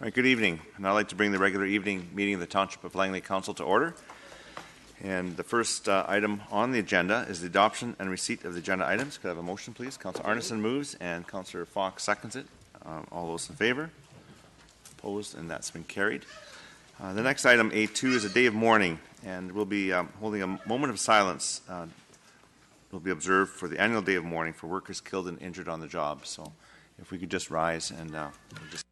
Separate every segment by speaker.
Speaker 1: All right, good evening. And I'd like to bring the regular evening meeting of the Township of Langley Council to order. And the first item on the agenda is the adoption and receipt of the agenda items. Could I have a motion, please? Councillor Arneson moves and Councillor Fox seconds it. All those in favor? Opposed? And that's been carried. The next item, A2, is a day of mourning, and we'll be holding a moment of silence. Will be observed for the annual day of mourning for workers killed and injured on the job. So if we could just rise and we'll just...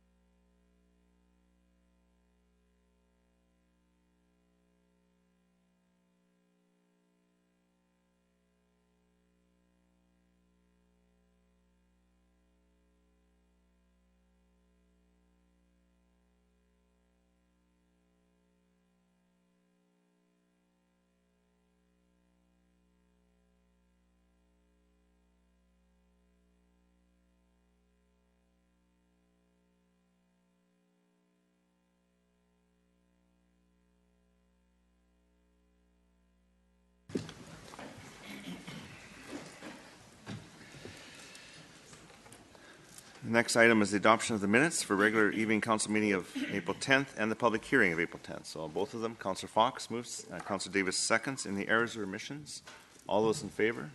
Speaker 1: The next item is the adoption of the minutes for regular evening council meeting of April 10th and the public hearing of April 10th. So both of them, Councillor Fox moves, Councillor Davis seconds. In the errors or omissions, all those in favor?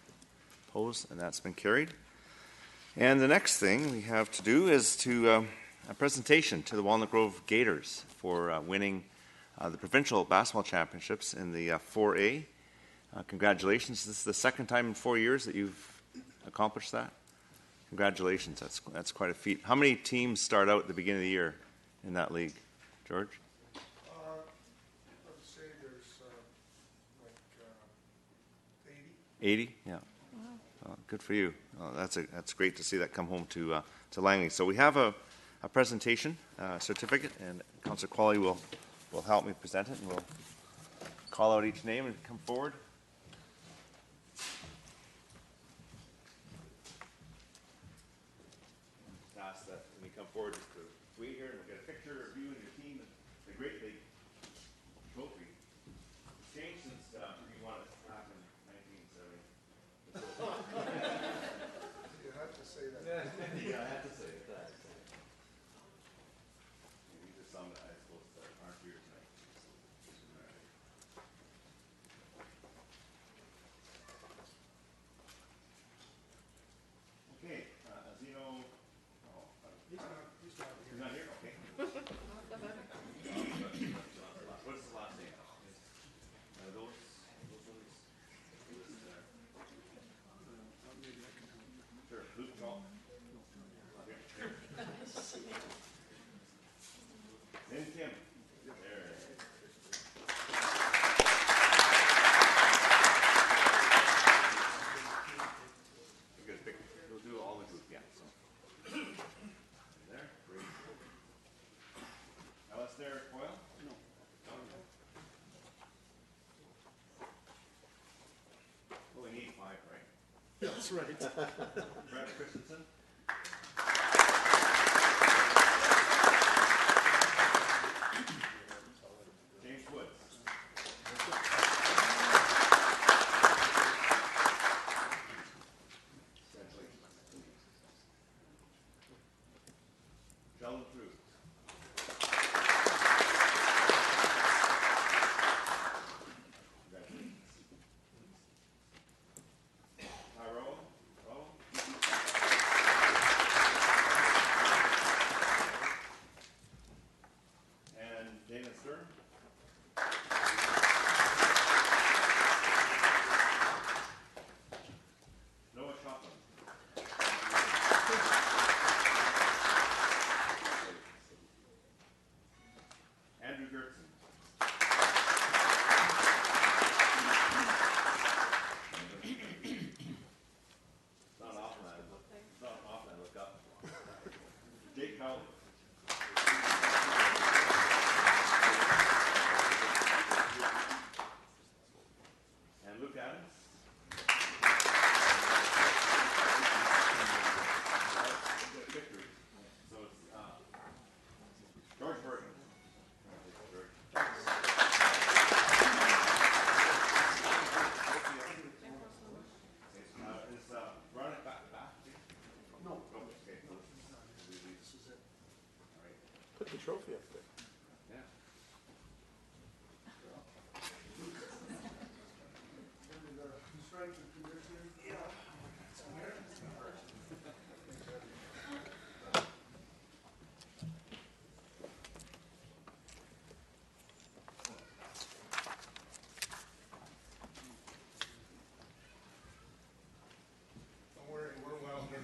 Speaker 1: Opposed? And that's been carried. And the next thing we have to do is to a presentation to the Walnut Grove Gators for winning the Provincial Basketball Championships in the 4A. Congratulations. This is the second time in 4 years that you've accomplished that. Congratulations, that's quite a feat. How many teams start out at the beginning of the year in that league, George?
Speaker 2: I would say there's like 80. 80?
Speaker 1: Yeah. Wow. Good for you. That's great to see that come home to Langley. So we have a presentation certificate, and Councillor Qualley will help me present it, and we'll call out each name and come forward. Come forward just to wait here and we'll get a picture of you and your team and the great big trophy. It's changed since you won it back in 1970.
Speaker 2: You have to say that.
Speaker 1: Yeah, I have to say it. These are some that I suppose that aren't here tonight. Okay, as you know, He's not here? Okay. What's the last name? Those ones? Sure. Luke Call. Then Kim. There. Good pick. We'll do all the group, yeah. So. There, great. Now that's Derrick Boyle? No. Well, we need 5, right?
Speaker 2: Yeah, that's right.
Speaker 1: Brad Christensen? James Woods? Sheldon Drew. Tyrone. And Dana Stern. Noah Shopland. Andrew Gertson. Not often I look up. Jake Cowley. And Luke Adams. So it's George Bergen. Run it back. No. Okay. This is it.
Speaker 2: Put the trophy up there. Don't worry, we're well hidden.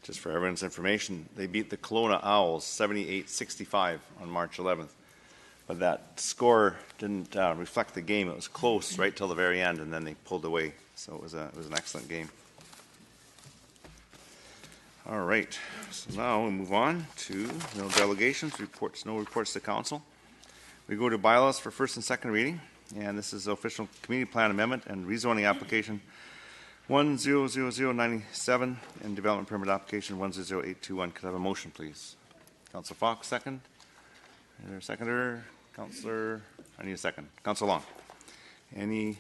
Speaker 1: Just for everyone's information, they beat the Kelowna Owls 78-65 on March 11th. But that score didn't reflect the game. It was close right till the very end, and then they pulled away. So it was an excellent game. All right. So now we move on to no delegations, reports, no reports to council. We go to bylaws for first and second reading, and this is the official community plan amendment and rezoning application 100097 and development permit application 100821. Could I have a motion, please? Councilor Fox, second. Is there a seconder? Councilor, I need a second. Councilor Long. Any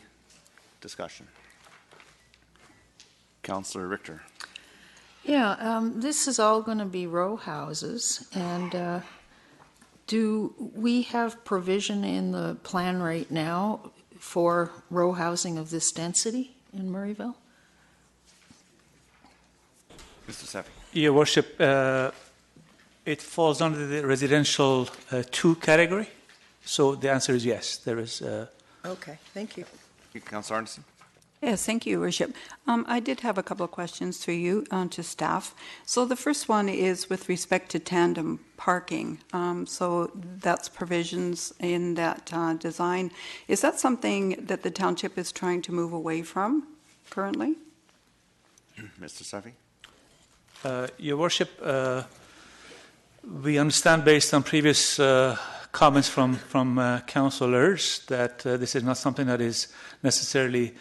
Speaker 1: discussion? Councilor Richter.
Speaker 3: Yeah, this is all going to be row houses, and do we have provision in the plan right now for row housing of this density in Murrayville?
Speaker 1: Mr. Seffi.
Speaker 4: Your Worship, it falls under the residential 2 category, so the answer is yes. There is.
Speaker 3: Okay, thank you.
Speaker 1: Councilor Arneson.
Speaker 5: Yes, thank you, Your Worship. I did have a couple of questions for you, to staff. So the first one is with respect to tandem parking. So that's provisions in that design. Is that something that the township is trying to move away from currently?
Speaker 1: Mr. Seffi.
Speaker 4: Your Worship, we understand based on previous comments from councillors that this is not something that is necessarily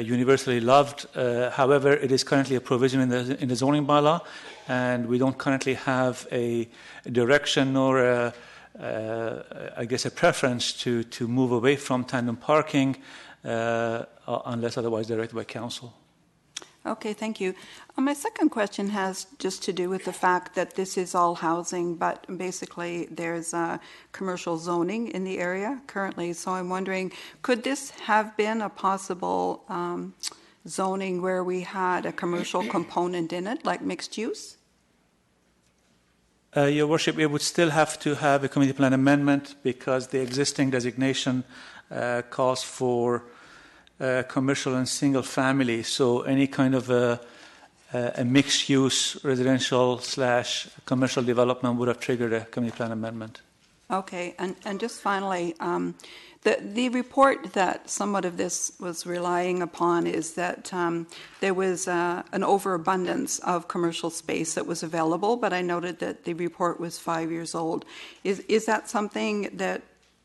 Speaker 4: universally loved. However, it is currently a provision in the zoning bylaw, and we don't currently have a direction or I guess a preference to move away from tandem parking unless otherwise directed by council.
Speaker 5: Okay, thank you. My second question has just to do with the fact that this is all housing, but basically there's commercial zoning in the area currently. So I'm wondering, could this have been a possible zoning where we had a commercial component in it, like mixed use?
Speaker 4: Your Worship, it would still have to have a community plan amendment because the existing designation calls for commercial and single family. So any kind of a mixed-use residential / commercial development would have triggered a community plan amendment.
Speaker 5: Okay, and just finally, the report that somewhat of this was relying upon is that there was an overabundance of commercial space that was available, but I noted that the report was 5 years old. Is that something that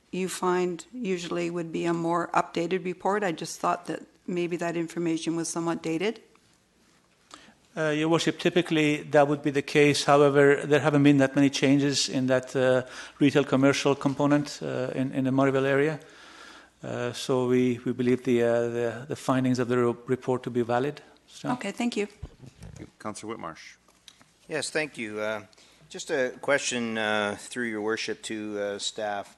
Speaker 5: you find usually would be a more updated report? I just thought that maybe that information was somewhat dated.
Speaker 4: Your Worship, typically that would be the case. However, there haven't been that many changes in that retail commercial component in the Murrayville area. So we believe the findings of the report to be valid. So.
Speaker 5: Okay, thank you.
Speaker 1: Councillor Whitmarsh.
Speaker 6: Yes, thank you. Just a question through your worship to staff.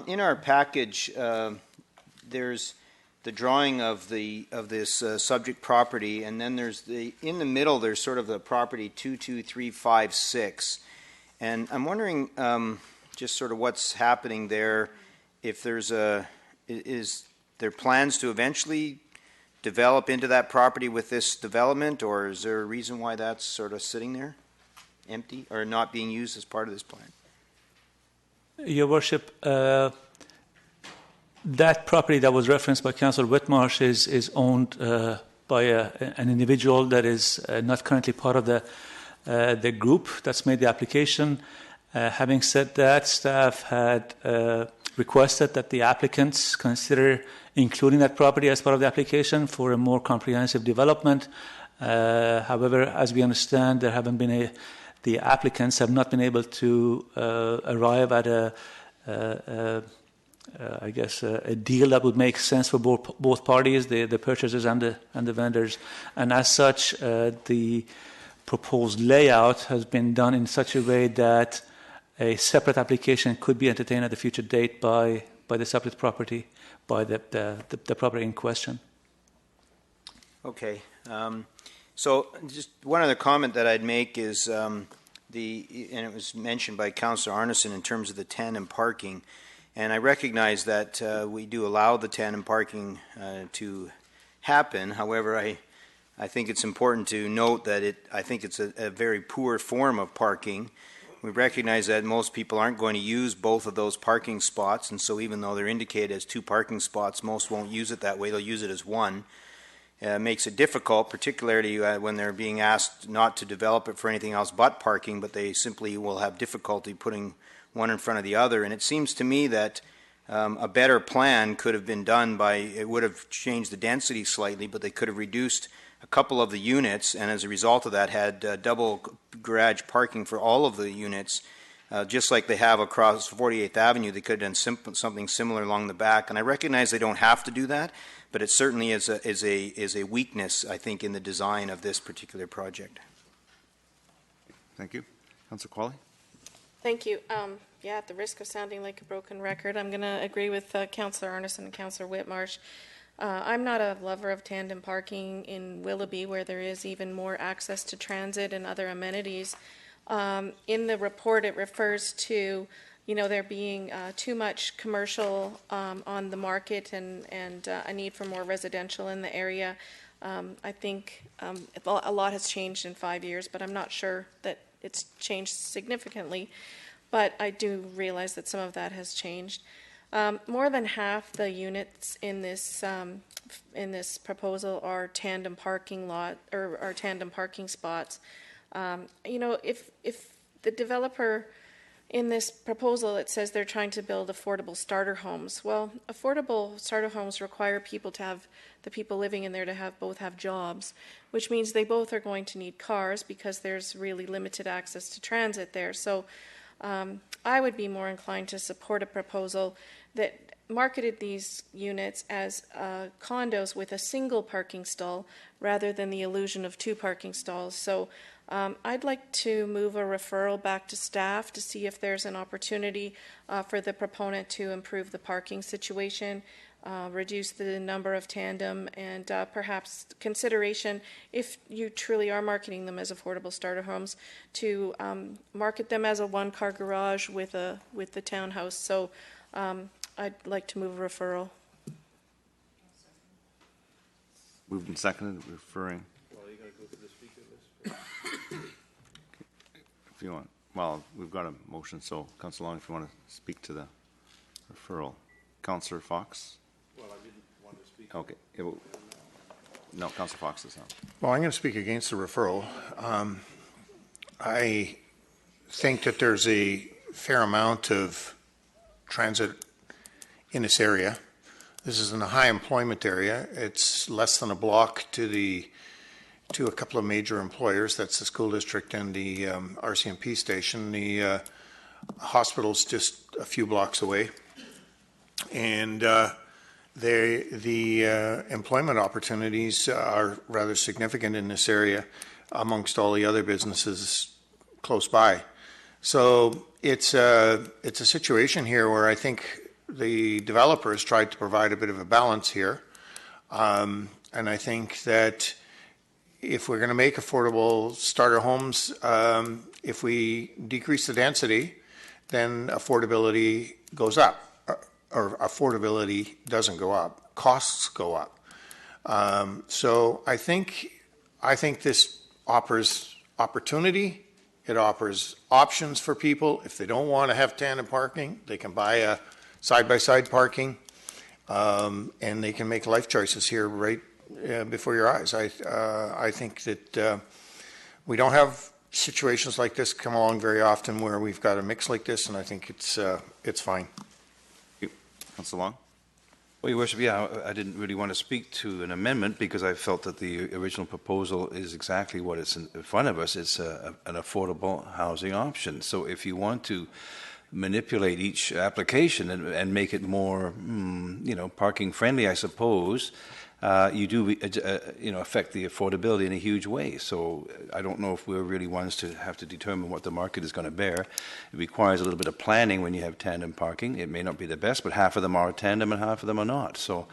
Speaker 6: In our package, there's the drawing of this subject property, and then there's in the middle there's sort of the property 22356, and I'm wondering just sort of what's happening there. If there's is there plans to eventually develop into that property with this development, or is there a reason why that's sort of sitting there empty or not being used as part of this plan?
Speaker 4: Your Worship, that property that was referenced by Councillor Whitmarsh is owned by an individual that is not currently part of the group that's made the application. Having said that, staff had requested that the applicants consider including that property as part of the application for a more comprehensive development. However, as we understand, there haven't been the applicants have not been able to arrive at a deal that would make sense for both parties, the purchasers and the vendors. And as such, the proposed layout has been done in such a way that a separate application could be entertained at a future date by the separate property, by the property in question.
Speaker 6: Okay. So just one other comment that I'd make is and it was mentioned by Councillor Arneson in terms of the tandem parking, and I recognize that we do allow the tandem parking to happen. However, I think it's important to note that I think it's a very poor form of parking. We recognize that most people aren't going to use both of those parking spots, and so even though they're indicated as 2 parking spots, most won't use it that way. They'll use it as 1. Makes it difficult, particularly when they're being asked not to develop it for anything else but parking, but they simply will have difficulty putting one in front of the other. And it seems to me that a better plan could have been done it would have changed the density slightly, but they could have reduced a couple of the units, and as a result of that had double garage parking for all of the units, just like they have across 48th Avenue. They could have done something similar along the back, and I recognize they don't have to do that, but it certainly is a weakness, I think, in the design of this particular project.
Speaker 1: Thank you. Councillor Qualley?
Speaker 7: Thank you. At the risk of sounding like a broken record, I'm going to agree with Councillor Arneson and Councillor Whitmarsh. I'm not a lover of tandem parking in Willoughby, where there is even more access to transit and other amenities. In the report, it refers to, there being too much commercial on the market and a need for more residential in the area. I think a lot has changed in 5 years, but I'm not sure that it's changed significantly. But I do realize that some of that has changed. More than half the units in this proposal are tandem parking or tandem parking spots. If the developer in this proposal, it says they're trying to build affordable starter homes. Well, affordable starter homes require the people living in there to both have jobs, which means they both are going to need cars because there's really limited access to transit there. So I would be more inclined to support a proposal that marketed these units as condos with a single parking stall rather than the illusion of 2 parking stalls. So I'd like to move a referral back to staff to see if there's an opportunity for the proponent to improve the parking situation, reduce the number of tandem, and perhaps consideration, if you truly are marketing them as affordable starter homes, to market them as a 1-car garage with the townhouse. So I'd like to move a referral.
Speaker 1: Moved and seconded, referring.
Speaker 2: Well, you got to go to the speaker list.
Speaker 1: If you want. Well, we've got a motion, so Councillor Long, if you want to speak to the referral. Councillor Fox?
Speaker 2: Well, I didn't want to speak.
Speaker 1: Okay. No, Councillor Fox is not.
Speaker 2: Well, I'm going to speak against the referral. I think that there's a fair amount of transit in this area. This is in a high employment area. It's less than a block to a couple of major employers. That's the school district and the RCMP station. The hospital's just a few blocks away. And the employment opportunities are rather significant in this area amongst all the other businesses close by. So it's a situation here where I think the developer has tried to provide a bit of a balance here. And I think that if we're going to make affordable starter homes, if we decrease the density, then affordability goes up, or affordability doesn't go up. Costs go up. So I think this offers opportunity. It offers options for people. If they don't want to have tandem parking, they can buy a side-by-side parking, and they can make life choices here right before your eyes. I think that we don't have situations like this come along very often where we've got a mix like this, and I think it's fine.
Speaker 1: Councillor Long?
Speaker 8: Well, Your Worship, yeah, I didn't really want to speak to an amendment because I felt that the original proposal is exactly what is in front of us. It's an affordable housing option. So if you want to manipulate each application and make it more, parking friendly, I suppose, you do, affect the affordability in a huge way. So I don't know if we're really ones to have to determine what the market is going to bear. It requires a little bit of planning when you have tandem parking. It may not be the best, but half of them are tandem and half of them are not. So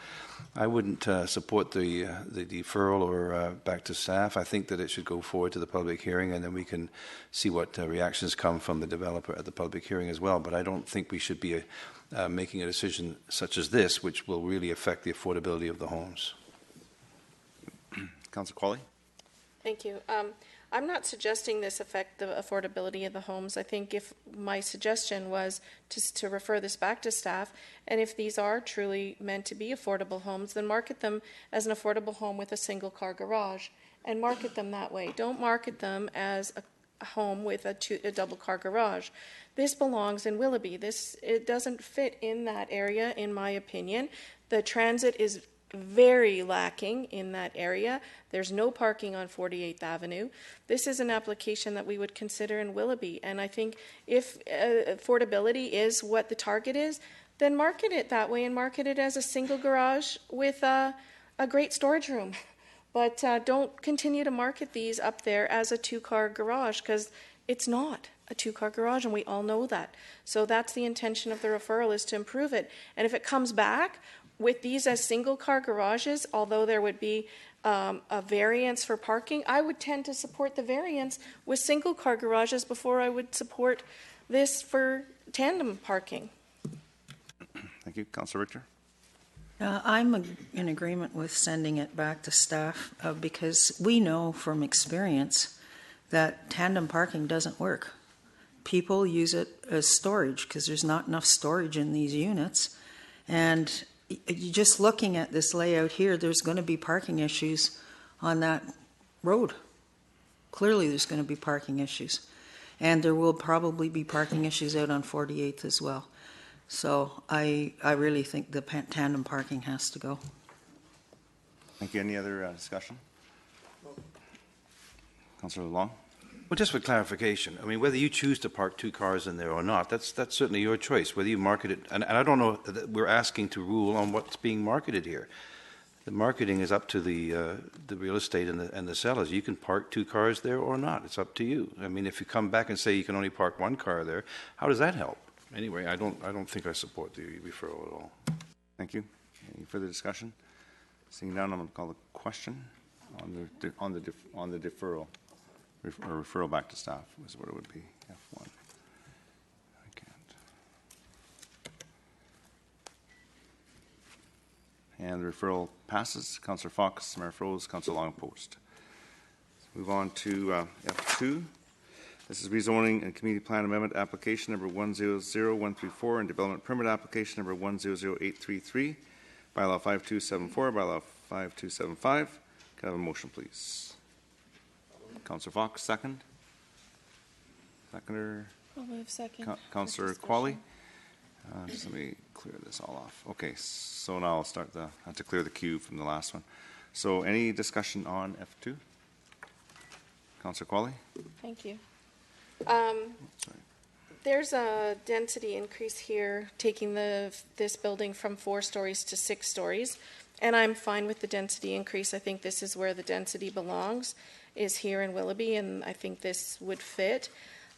Speaker 8: I wouldn't support the deferral or back to staff. I think that it should go forward to the public hearing, and then we can see what reactions come from the developer at the public hearing as well. But I don't think we should be making a decision such as this, which will really affect the affordability of the homes.
Speaker 1: Councillor Qualley?
Speaker 7: Thank you. I'm not suggesting this affect the affordability of the homes. I think if my suggestion was to refer this back to staff, and if these are truly meant to be affordable homes, then market them as an affordable home with a single car garage and market them that way. Don't market them as a home with a double car garage. This belongs in Willoughby. It doesn't fit in that area, in my opinion. The transit is very lacking in that area. There's no parking on 48th Avenue. This is an application that we would consider in Willoughby, and I think if affordability is what the target is, then market it that way and market it as a single garage with a great storage room. But don't continue to market these up there as a two-car garage, because it's not a two-car garage, and we all know that. So that's the intention of the referral, is to improve it. And if it comes back with these as single-car garages, although there would be a variance for parking, I would tend to support the variance with single-car garages before I would support this for tandem parking.
Speaker 1: Thank you. Councillor Richter?
Speaker 3: I'm in agreement with sending it back to staff because we know from experience that tandem parking doesn't work. People use it as storage because there's not enough storage in these units. And just looking at this layout here, there's going to be parking issues on that road. Clearly there's going to be parking issues. And there will probably be parking issues out on 48th as well. So I really think the tandem parking has to go.
Speaker 1: Thank you. Any other discussion? Councillor Long?
Speaker 8: Well, just for clarification, I mean, whether you choose to park two cars in there or not, that's certainly your choice. Whether you market it, and I don't know that we're asking to rule on what's being marketed here. The marketing is up to the real estate and the sellers. You can park two cars there or not. It's up to you. I mean, if you come back and say you can only park one car there, how does that help? Anyway, I don't think I support the referral at all.
Speaker 1: Thank you. Any further discussion? Seeing none, I'm going to call the question on the deferral. Or referral back to staff is what it would be. F1. I can't. And the referral passes. Councillor Fox, Mayor Froese, Councillor Long opposed. Move on to F2. This is rezoning and community plan amendment application number 100134 and development permit application number 100833. Bylaw 5274, bylaw 5275. Can I have a motion, please? Councillor Fox, second. Seconder.
Speaker 7: I'll move second.
Speaker 1: Councillor Qualley. Just let me clear this all off. Okay, so now I'll start I have to clear the queue from the last one. So any discussion on F2? Councillor Qualley?
Speaker 7: Thank you. There's a density increase here, taking this building from 4 stories to 6 stories, and I'm fine with the density increase. I think this is where the density belongs, is here in Willoughby, and I think this would fit.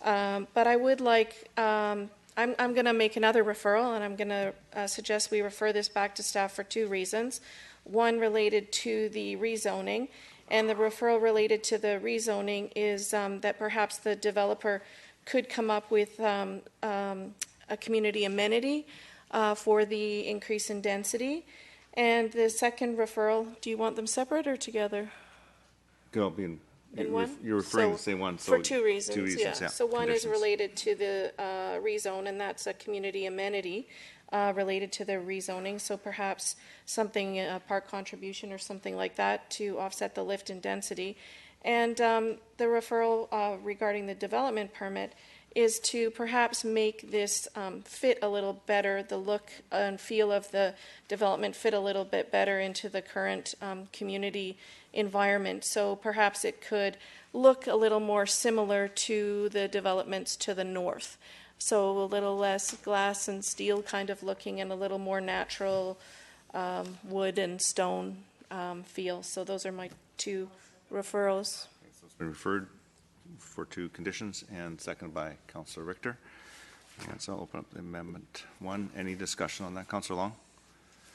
Speaker 7: But I would like, I'm going to make another referral, and I'm going to suggest we refer this back to staff for 2 reasons. one related to the rezoning, and the referral related to the rezoning is that perhaps the developer could come up with a community amenity for the increase in density. And the second referral, do you want them separate or together?
Speaker 1: In
Speaker 7: one?
Speaker 1: You're referring to the same one. So
Speaker 7: for two reasons, yeah. So one is
Speaker 1: Conditions.
Speaker 7: related to the rezone, and that's a community amenity related to the rezoning. So perhaps something, park contribution or something like that to offset the lift in density. And the referral regarding the development permit is to perhaps make this fit a little better, the look and feel of the development fit a little bit better into the current community environment. So perhaps it could look a little more similar to the developments to the north. So a little less glass and steel kind of looking and a little more natural wood and stone feel. So those are my two referrals.
Speaker 1: Okay, so it's been referred for two conditions and seconded by Councillor Richter. And so I'll open up the Amendment 1. Any discussion on that, Councillor Long?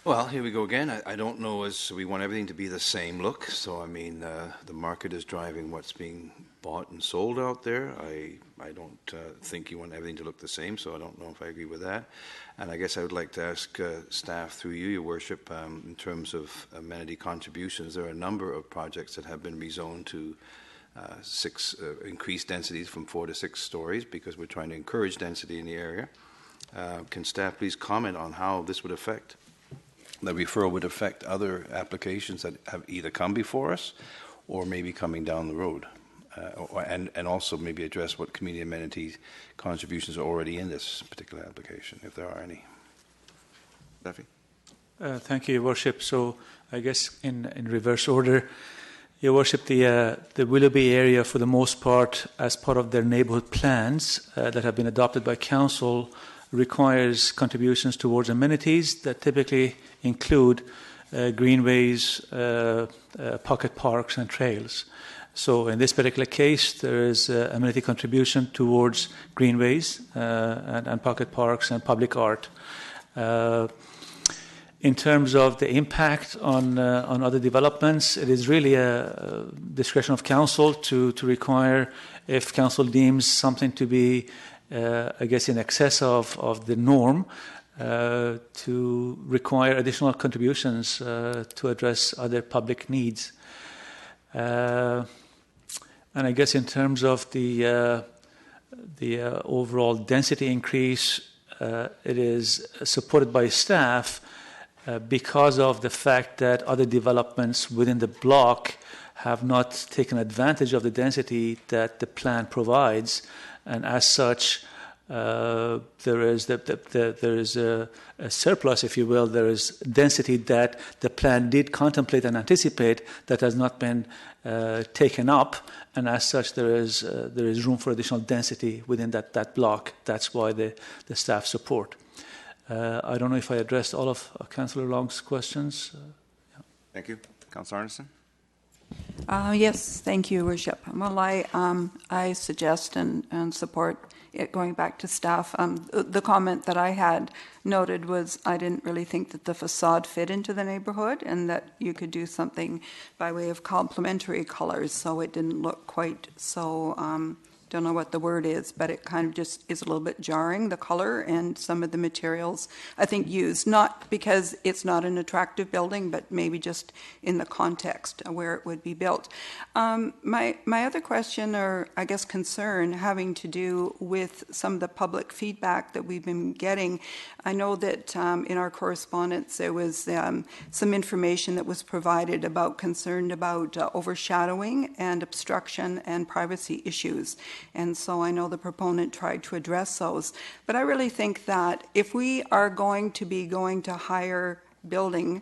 Speaker 8: Well, here we go again. I don't know, as we want everything to be the same look. So, I mean, the market is driving what's being bought and sold out there. I don't think you want everything to look the same, so I don't know if I agree with that. And I guess I would like to ask staff through you, Your Worship, in terms of amenity contributions, there are a number of projects that have been rezoned to increase densities from 4 to 6 stories because we're trying to encourage density in the area. Can staff please comment on how this would affect, the referral would affect other applications that have either come before us or maybe coming down the road? And also maybe address what community amenity contributions are already in this particular application, if there are any.
Speaker 1: Duffy?
Speaker 4: Thank you, Your Worship. So I guess in reverse order, Your Worship, the Willoughby area, for the most part, as part of their neighbourhood plans that have been adopted by Council, requires contributions towards amenities that typically include greenways, pocket parks, and trails. So in this particular case, there is amenity contribution towards greenways and pocket parks and public art. In terms of the impact on other developments, it is really a discretion of council to require, if council deems something to be, I guess, in excess of the norm, to require additional contributions to address other public needs. And I guess in terms of the overall density increase, it is supported by staff because of the fact that other developments within the block have not taken advantage of the density that the plan provides, and as such, there is a surplus, if you will. There is density that the plan did contemplate and anticipate that has not been taken up, and as such, there is room for additional density within that block. That's why the staff support. I don't know if I addressed all of Councillor Long's questions. Yeah.
Speaker 1: Thank you. Councillor Arneson?
Speaker 5: Yes, thank you, Worship. Well, I suggest and support it going back to staff. The comment that I had noted was I didn't really think that the facade fit into the neighborhood and that you could do something by way of complementary colors so it didn't look quite so, don't know what the word is, but it kind of just is a little bit jarring, the color and some of the materials I think used, not because it's not an attractive building, but maybe just in the context where it would be built. My other question, or I guess concern, having to do with some of the public feedback that we've been getting. I know that in our correspondence there was some information that was provided about concern about overshadowing and obstruction and privacy issues. And so I know the proponent tried to address those. But I really think that if we are going to be going to higher building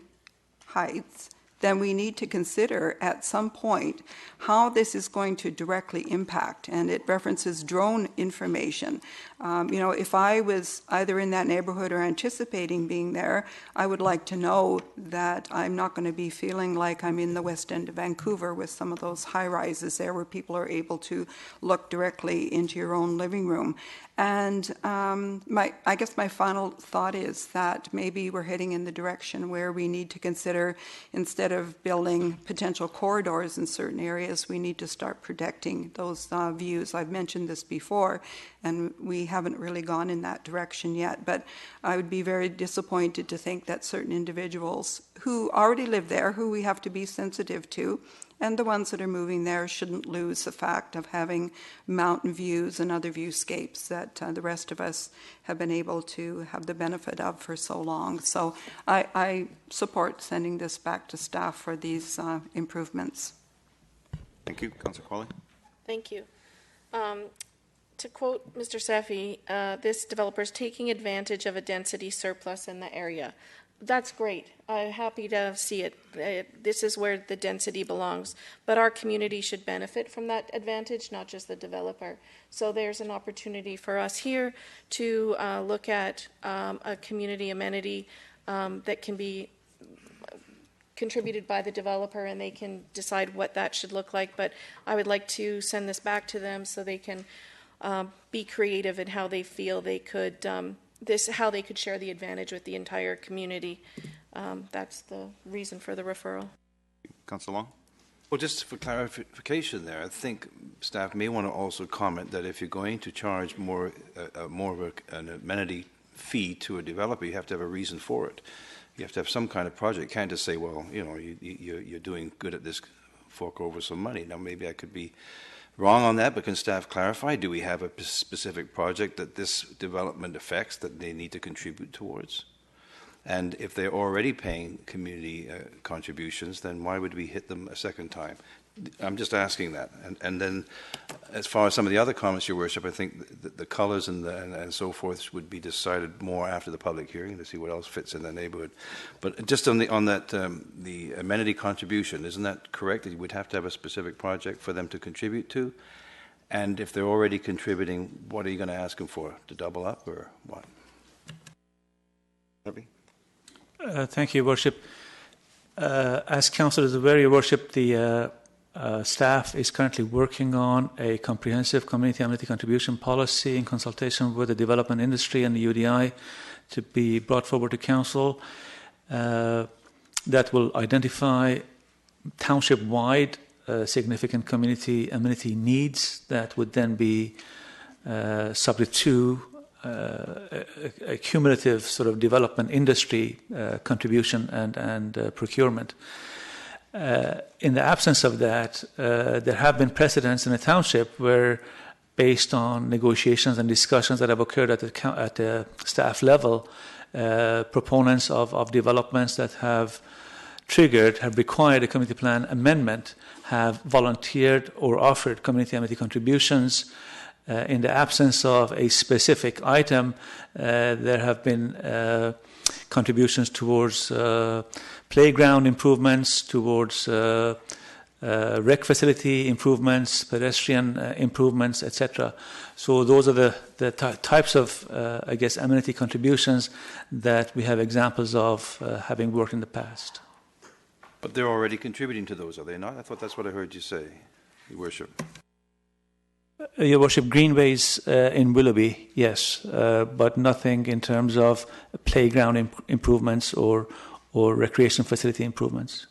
Speaker 5: heights, then we need to consider at some point how this is going to directly impact. And it references drone information. If I was either in that neighborhood or anticipating being there, I would like to know that I'm not going to be feeling like I'm in the West End of Vancouver with some of those high-rises there where people are able to look directly into your own living room. And I guess my final thought is that maybe we're heading in the direction where we need to consider, instead of building potential corridors in certain areas, we need to start protecting those views. I've mentioned this before, and we haven't really gone in that direction yet. But I would be very disappointed to think that certain individuals who already live there, who we have to be sensitive to, and the ones that are moving there shouldn't lose the fact of having mountain views and other viewscapes that the rest of us have been able to have the benefit of for so long. So I support sending this back to staff for these improvements.
Speaker 1: Thank you. Councillor Qualley.
Speaker 7: Thank you. To quote Mr. Seffi, this developer is taking advantage of a density surplus in the area. That's great. I'm happy to see it. This is where the density belongs. But our community should benefit from that advantage, not just the developer. So there's an opportunity for us here to look at a community amenity that can be contributed by the developer, and they can decide what that should look like. But I would like to send this back to them so they can be creative in how they feel they could how they could share the advantage with the entire community. That's the reason for the referral.
Speaker 1: Councillor Long.
Speaker 8: Well, just for clarification there, I think staff may want to also comment that if you're going to charge more of an amenity fee to a developer, you have to have a reason for it. You have to have some kind of project. You can't just say, well, you're doing good at this, fork over some money. Now, maybe I could be wrong on that, but can staff clarify? Do we have a specific project that this development affects that they need to contribute towards? And if they're already paying community contributions, then why would we hit them a second time? I'm just asking that. And then as far as some of the other comments, Your Worship, I think the colours and so forth would be decided more after the public hearing to see what else fits in the neighbourhood. But just on that, the amenity contribution, isn't that correct? That you would have to have a specific project for them to contribute to? And if they're already contributing, what are you going to ask them for? To double up or what?
Speaker 4: Thank you, Your Worship. As Council is aware, Your Worship, the staff is currently working on a comprehensive community amenity contribution policy in consultation with the development industry and the UDI to be brought forward to Council that will identify township-wide significant community amenity needs that would then be subject to a cumulative sort of development industry contribution and procurement. In the absence of that, there have been precedents in the township where, based on negotiations and discussions that have occurred at the staff level, proponents of developments that have required a community plan amendment have volunteered or offered community amenity contributions. In the absence of a specific item, there have been contributions towards playground improvements, towards rec facility improvements, pedestrian improvements, etc. So those are the types of, amenity contributions that we have examples of having worked in the past.
Speaker 8: But they're already contributing to those, are they not? I thought that's what I heard you say, Your Worship.
Speaker 4: Your Worship, greenways in Willoughby, yes, but nothing in terms of playground improvements or recreation facility improvements.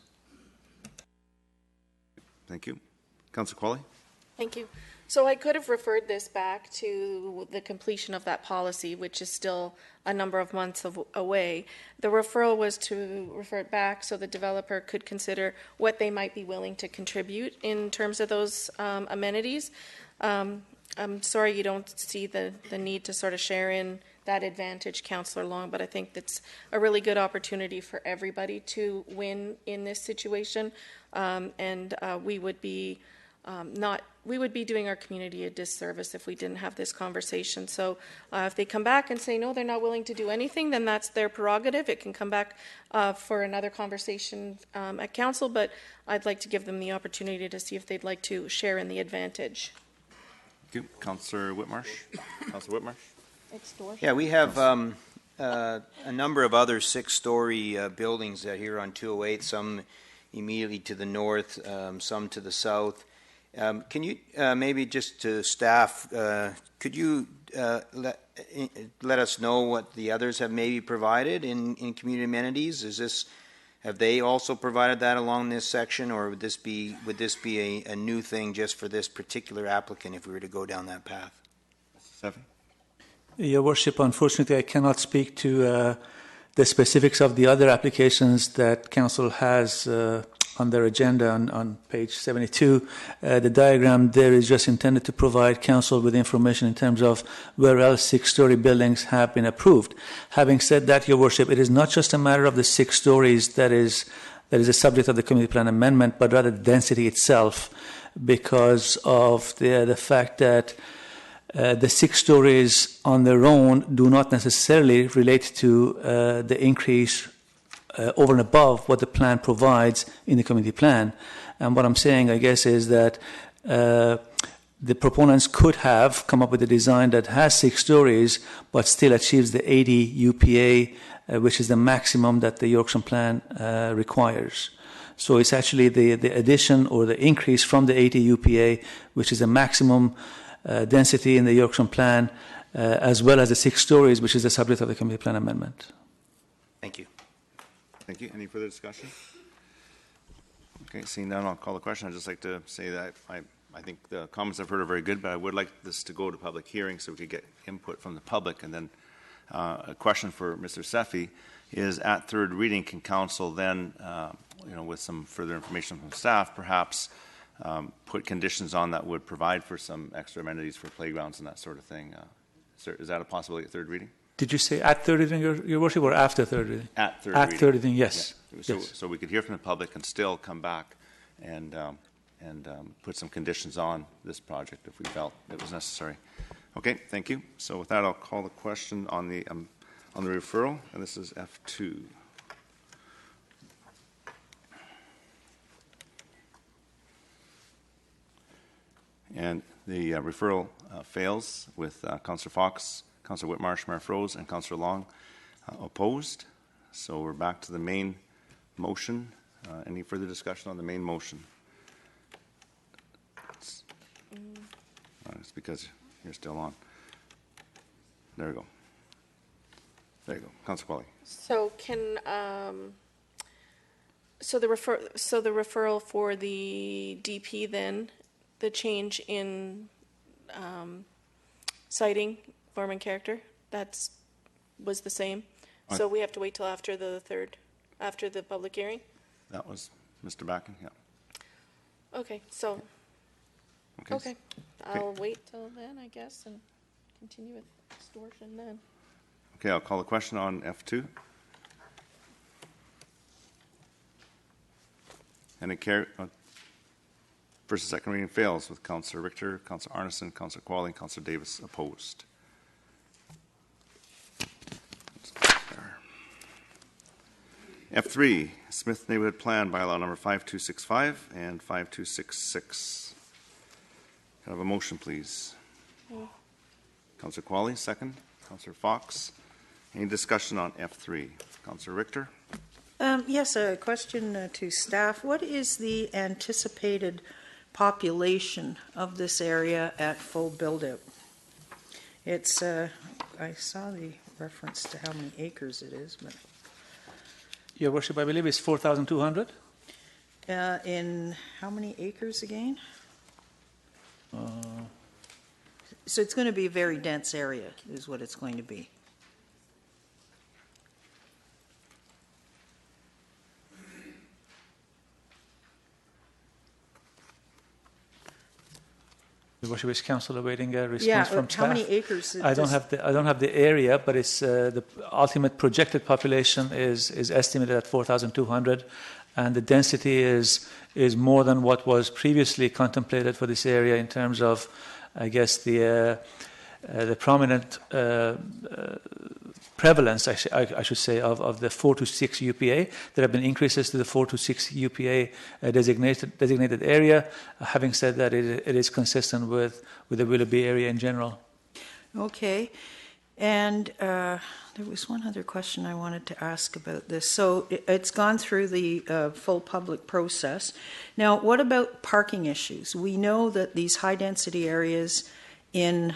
Speaker 1: Thank you. Councillor Qualley.
Speaker 7: Thank you. So I could have referred this back to the completion of that policy, which is still a number of months away. The referral was to refer it back so the developer could consider what they might be willing to contribute in terms of those amenities. I'm sorry you don't see the need to sort of share in that advantage, Councillor Long, but I think that's a really good opportunity for everybody to win in this situation. And we would be we would be doing our community a disservice if we didn't have this conversation. So if they come back and say, no, they're not willing to do anything, then that's their prerogative. It can come back for another conversation at council, but I'd like to give them the opportunity to see if they'd like to share in the advantage.
Speaker 1: Thank you. Councillor Whitmarsh. Councillor Whitmarsh.
Speaker 6: Yeah, we have a number of other six-story buildings here on 208, some immediately to the north, some to the south. Can you, maybe just to staff, could you let us know what the others have maybe provided in community amenities? Have they also provided that along this section, or would this be a new thing just for this particular applicant if we were to go down that path?
Speaker 1: Sefi?
Speaker 4: Your Worship, unfortunately, I cannot speak to the specifics of the other applications that Council has on their agenda on page 72. The diagram there is just intended to provide Council with information in terms of where else six-story buildings have been approved. Having said that, Your Worship, it is not just a matter of the 6 stories that is a subject of the community plan amendment, but rather the density itself, because of the fact that the 6 stories on their own do not necessarily relate to the increase over and above what the plan provides in the community plan. And what I'm saying, I guess, is that the proponents could have come up with a design that has 6 stories but still achieves the 80 UPA, which is the maximum that the Yorkshire plan requires. So it's actually the addition or the increase from the 80 UPA, which is the maximum density in the Yorkshire plan, as well as the 6 stories, which is the subject of the community plan amendment.
Speaker 6: Thank you.
Speaker 1: Thank you. Any further discussion? Okay, seeing none, I'll call the question. I'd just like to say that I think the comments I've heard are very good, but I would like this to go to public hearing so we could get input from the public. And then a question for Mr. Sefi is, at third reading, can council then, with some further information from staff, perhaps put conditions on that would provide for some extra amenities for playgrounds and that sort of thing? Is that a possibility at third reading?
Speaker 4: Did you say at third reading, Your Worship, or after third reading?
Speaker 1: At third
Speaker 4: at
Speaker 1: reading.
Speaker 4: Third reading, yes.
Speaker 1: Yeah.
Speaker 4: Yes.
Speaker 1: So we could hear from the public and still come back and put some conditions on this project if we felt it was necessary. Okay, thank you. So with that, I'll call the question on the referral, and this is F2. And the referral fails with Councillor Fox, Councillor Whitmarsh, Mayor Froese, and Councillor Long opposed. So we're back to the main motion. Any further discussion on the main motion? It's because you're still on. There we go. There you go, Councillor Qualley.
Speaker 7: So can the referral for the DP then, the change in citing form and character, was the same. So we have to wait till after the public hearing.
Speaker 1: That was Mr. Backen. Yeah.
Speaker 7: Okay. So. Okay. I'll wait till then, I guess, and continue with extortion then.
Speaker 1: Okay, I'll call the question on F2. And it first and second reading fails with Councillor Richter, Councillor Arneson, Councillor Qualley, and Councillor Davis opposed. F3, Smith Neighborhood Plan Bylaw number 5265 and 5266. Can I have a motion, please? Councillor Qualley, second. Councillor Fox. Any discussion on F3? Councillor Richter.
Speaker 3: Yes, a question to staff. What is the anticipated population of this area at full build-out? It's, I saw the reference to how many acres it is, but...
Speaker 4: Your Worship, I believe it's 4,200.
Speaker 3: In how many acres again? So it's going to be a very dense area, is what it's going to be.
Speaker 4: Your Worship, is Council awaiting a response from staff?
Speaker 3: How many acres?
Speaker 4: I don't have the area, but it's the ultimate projected population is estimated at 4,200, and the density is more than what was previously contemplated for this area in terms of, I guess, the prominent prevalence, I should say, of the 4 to 6 UPA. There have been increases to the 4 to 6 UPA designated area. Having said that, it is consistent with the Willoughby area in general.
Speaker 3: Okay. And there was one other question I wanted to ask about this. So it's gone through the full public process. Now, what about parking issues? We know that these high-density areas in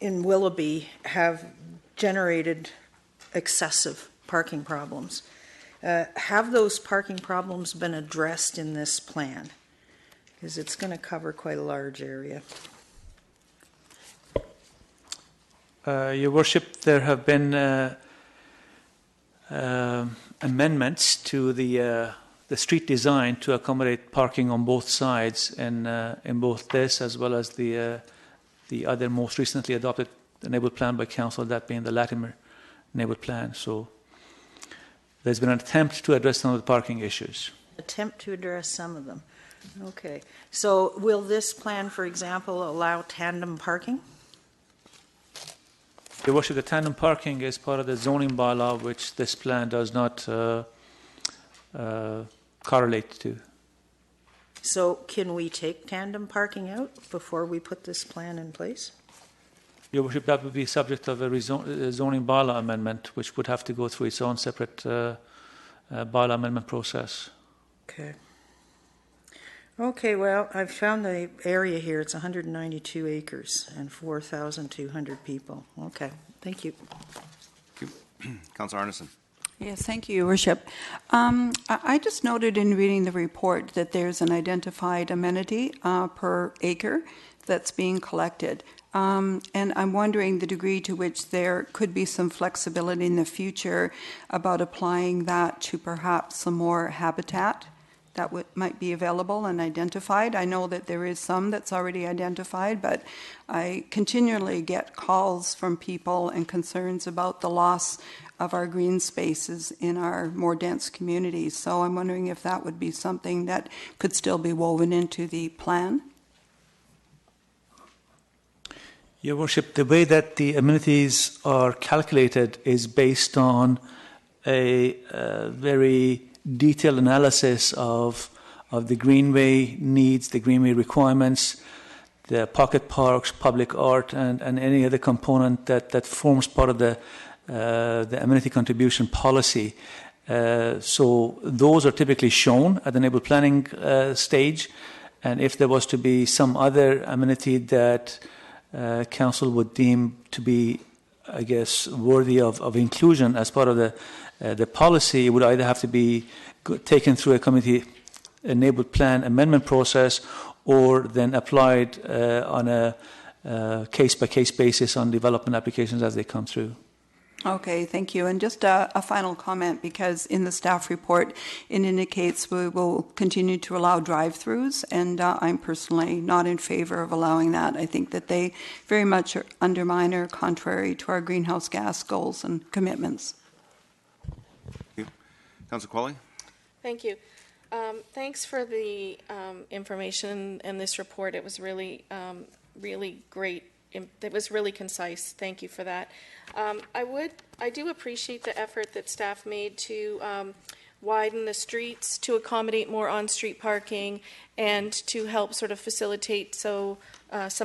Speaker 3: Willoughby have generated excessive parking problems. Have those parking problems been addressed in this plan? Because it's going to cover quite a large area.
Speaker 4: Your Worship, there have been amendments to the street design to accommodate parking on both sides, in both this as well as the other most recently adopted enabled plan by Council, that being the Latimer enabled plan. So there's been an attempt to address some of the parking issues.
Speaker 3: Attempt to address some of them. Okay. So will this plan, for example, allow tandem parking?
Speaker 4: Your Worship, the tandem parking is part of the zoning bylaw, which this plan does not correlate to.
Speaker 3: So can we take tandem parking out before we put this plan in place?
Speaker 4: Your Worship, that would be subject of a zoning bylaw amendment, which would have to go through its own separate bylaw amendment process.
Speaker 3: Okay. Okay, well, I've found the area here. It's 192 acres and 4,200 people. Okay, thank you.
Speaker 1: Thank you. Councillor Arneson.
Speaker 5: Yes, thank you, Your Worship. I just noted in reading the report that there's an identified amenity per acre that's being collected. And I'm wondering the degree to which there could be some flexibility in the future about applying that to perhaps some more habitat that might be available and identified. I know that there is some that's already identified, but I continually get calls from people and concerns about the loss of our green spaces in our more dense communities. So I'm wondering if that would be something that could still be woven into the plan.
Speaker 4: Your Worship, the way that the amenities are calculated is based on a very detailed analysis of the greenway needs, the greenway requirements, the pocket parks, public art, and any other component that forms part of the amenity contribution policy. So those are typically shown at the neighborhood planning stage, and if there was to be some other amenity that Council would deem to be, I guess, worthy of inclusion as part of the policy, it would either have to be taken through a community-enabled plan amendment process or then applied on a case-by-case basis on development applications as they come through.
Speaker 5: Okay, thank you. And just a final comment, because in the staff report, it indicates we will continue to allow drive-throughs, and I'm personally not in favor of allowing that. I think that they very much undermine or contrary to our greenhouse gas goals and commitments.
Speaker 1: Thank you. Councillor Qualley.
Speaker 7: Thank you. Thanks for the information and this report. It was really, really great. It was really concise. Thank you for that. I do appreciate the effort that staff made to widen the streets to accommodate more on-street parking and to help sort of facilitate some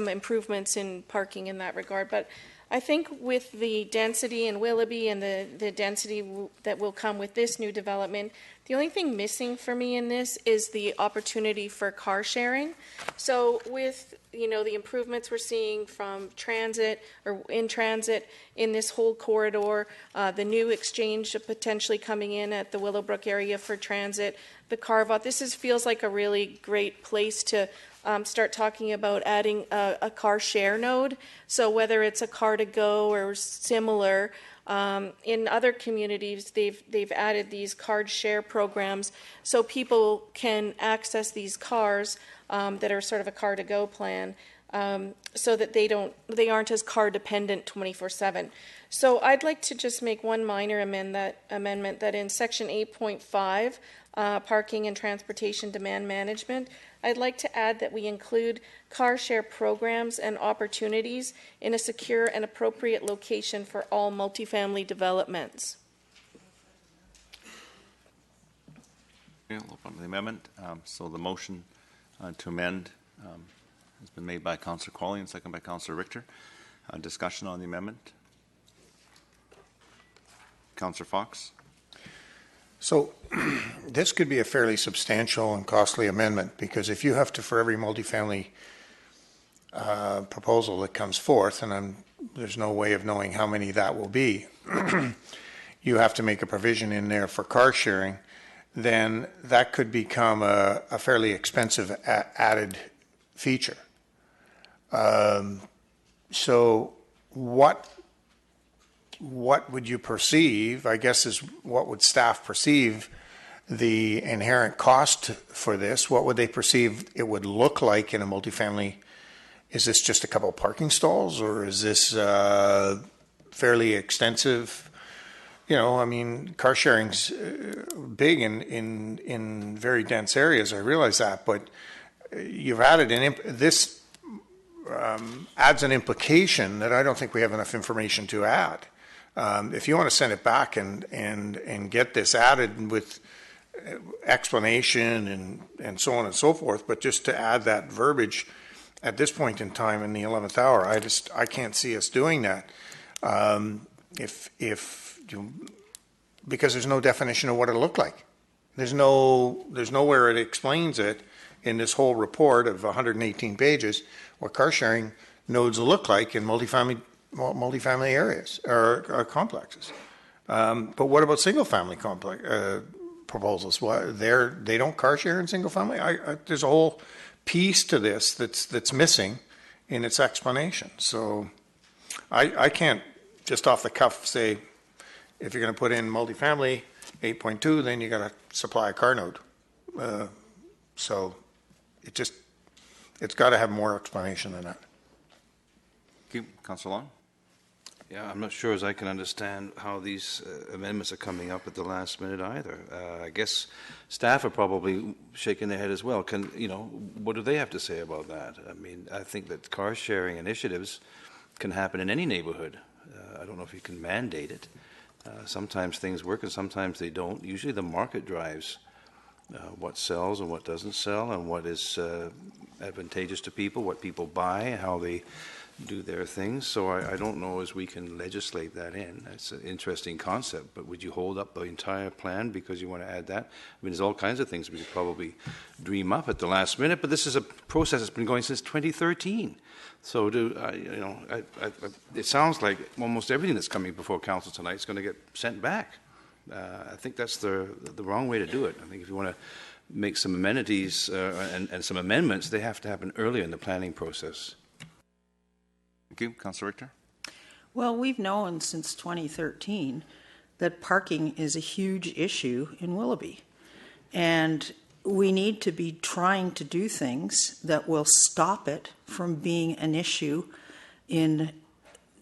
Speaker 7: improvements in parking in that regard. But I think with the density in Willoughby and the density that will come with this new development, the only thing missing for me in this is the opportunity for car sharing. So with, the improvements we're seeing from transit or in transit in this whole corridor, the new exchange potentially coming in at the Willowbrook area for transit, the carve-out, feels like a really great place to start talking about adding a car share node. So whether it's a car to go or similar, in other communities, they've added these card share programs so people can access these cars that are sort of a car to go plan so that they aren't as car dependent 24/7. So I'd like to just make one minor amendment that in section 8.5, parking and transportation demand management, I'd like to add that we include car share programs and opportunities in a secure and appropriate location for all multifamily developments.
Speaker 1: Okay, we'll open the amendment. So the motion to amend has been made by Councillor Qualley and second by Councillor Richter. Discussion on the amendment. Councillor Fox.
Speaker 2: So this could be a fairly substantial and costly amendment, because if you have to, for every multifamily proposal that comes forth, and there's no way of knowing how many that will be, you have to make a provision in there for car sharing, then that could become a fairly expensive added feature. So what would you perceive, I guess, is what would staff perceive the inherent cost for this? What would they perceive it would look like in a multifamily? Is this just a couple of parking stalls, or is this fairly extensive? You know, I mean, car sharing's big in very dense areas. I realize that, but you've added this adds an implication that I don't think we have enough information to add. If you want to send it back and get this added with explanation and so on and so forth, but just to add that verbiage at this point in time in the 11th hour, I can't see us doing that. Because there's no definition of what it looked like. There's nowhere it explains it in this whole report of 118 pages what car sharing nodes look like in multifamily areas or complexes. But what about single family proposals? They don't car share in single family? There's a whole piece to this that's missing in its explanation. So I can't just off the cuff say, if you're going to put in multifamily 8.2, then you got to supply a car node. So it's got to have more explanation than that.
Speaker 1: Okay, Councillor Long.
Speaker 8: Yeah, I'm not sure as I can understand how these amendments are coming up at the last minute either. I guess staff are probably shaking their head as well. What do they have to say about that? I mean, I think that car sharing initiatives can happen in any neighborhood. I don't know if you can mandate it. Sometimes things work and sometimes they don't. Usually the market drives what sells and what doesn't sell, and what is advantageous to people, what people buy, how they do their things. So I don't know as we can legislate that in. It's an interesting concept, but would you hold up the entire plan because you want to add that? I mean, there's all kinds of things we could probably dream up at the last minute, but this is a process that's been going since 2013. So it sounds like almost everything that's coming before council tonight is going to get sent back. I think that's the wrong way to do it. I think if you want to make some amenities and some amendments, they have to happen earlier in the planning process.
Speaker 1: Thank you. Councillor Richter.
Speaker 3: Well, we've known since 2013 that parking is a huge issue in Willoughby. And we need to be trying to do things that will stop it from being an issue in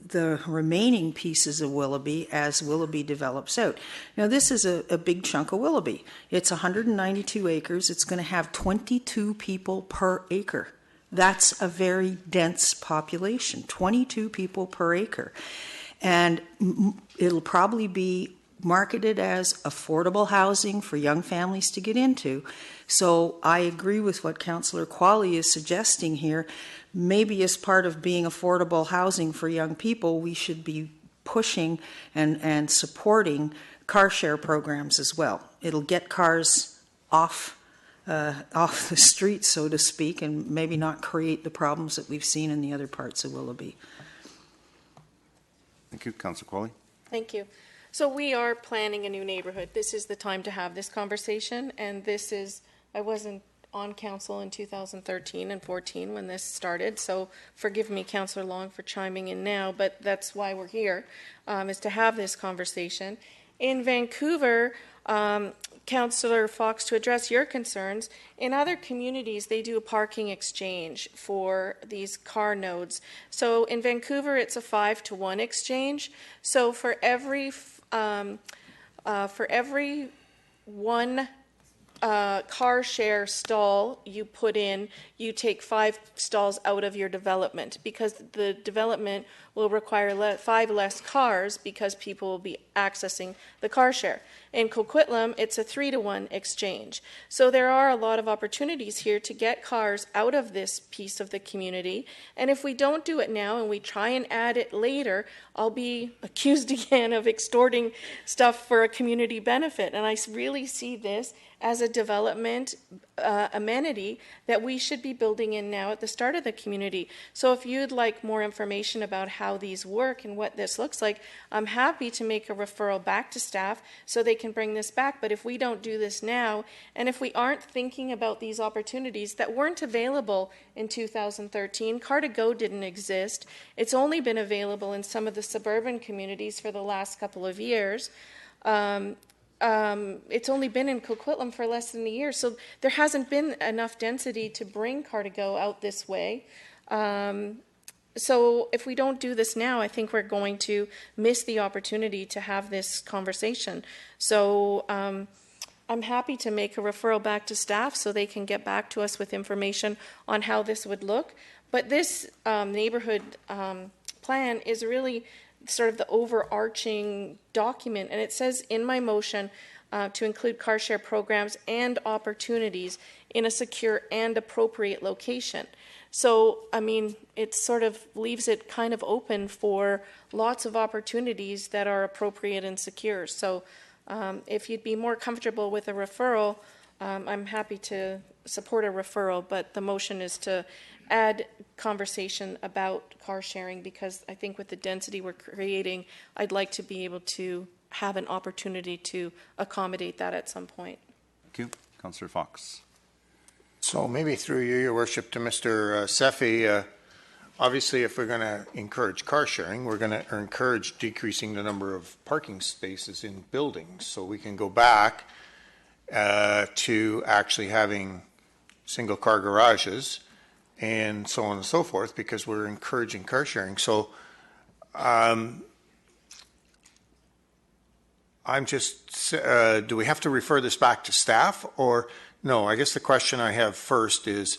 Speaker 3: the remaining pieces of Willoughby as Willoughby develops out. Now, this is a big chunk of Willoughby. It's 192 acres. It's going to have 22 people per acre. That's a very dense population, 22 people per acre. And it'll probably be marketed as affordable housing for young families to get into. So I agree with what Councillor Qualley is suggesting here. Maybe as part of being affordable housing for young people, we should be pushing and supporting car share programs as well. It'll get cars off the street, so to speak, and maybe not create the problems that we've seen in the other parts of Willoughby.
Speaker 1: Thank you. Councillor Qualley.
Speaker 7: Thank you. So we are planning a new neighborhood. This is the time to have this conversation, and I wasn't on council in 2013 and 14 when this started, so forgive me, Councillor Long, for chiming in now, but that's why we're here, is to have this conversation. In Vancouver, Councillor Fox, to address your concerns, in other communities, they do a parking exchange for these car nodes. So in Vancouver, it's a 5-to-1 exchange. So for every one car share stall you put in, you take 5 stalls out of your development, because the development will require 5 less cars because people will be accessing the car share. In Coquitlam, it's a 3-to-1 exchange. So there are a lot of opportunities here to get cars out of this piece of the community. And if we don't do it now and we try and add it later, I'll be accused again of extorting stuff for a community benefit. And I really see this as a development amenity that we should be building in now at the start of the community. So if you'd like more information about how these work and what this looks like, I'm happy to make a referral back to staff so they can bring this back. But if we don't do this now, and if we aren't thinking about these opportunities that weren't available in 2013, Car2Go didn't exist. It's only been available in some of the suburban communities for the last couple of years. It's only been in Coquitlam for less than a year, so there hasn't been enough density to bring Car2Go out this way. So if we don't do this now, I think we're going to miss the opportunity to have this conversation. So I'm happy to make a referral back to staff so they can get back to us with information on how this would look. But this neighborhood plan is really sort of the overarching document, and it says in my motion to include car share programs and opportunities in a secure and appropriate location. So, I mean, it sort of leaves it kind of open for lots of opportunities that are appropriate and secure. So if you'd be more comfortable with a referral, I'm happy to support a referral, but the motion is to add conversation about car sharing, because I think with the density we're creating, I'd like to be able to have an opportunity to accommodate that at some point.
Speaker 1: Thank you. Councillor Fox.
Speaker 2: So maybe through you, Your Worship, to Mr. Seffi, obviously if we're going to encourage car sharing, we're going to encourage decreasing the number of parking spaces in buildings. So we can go back to actually having single car garages and so on and so forth, because we're encouraging car sharing. So I'm just, do we have to refer this back to staff, or no? I guess the question I have first is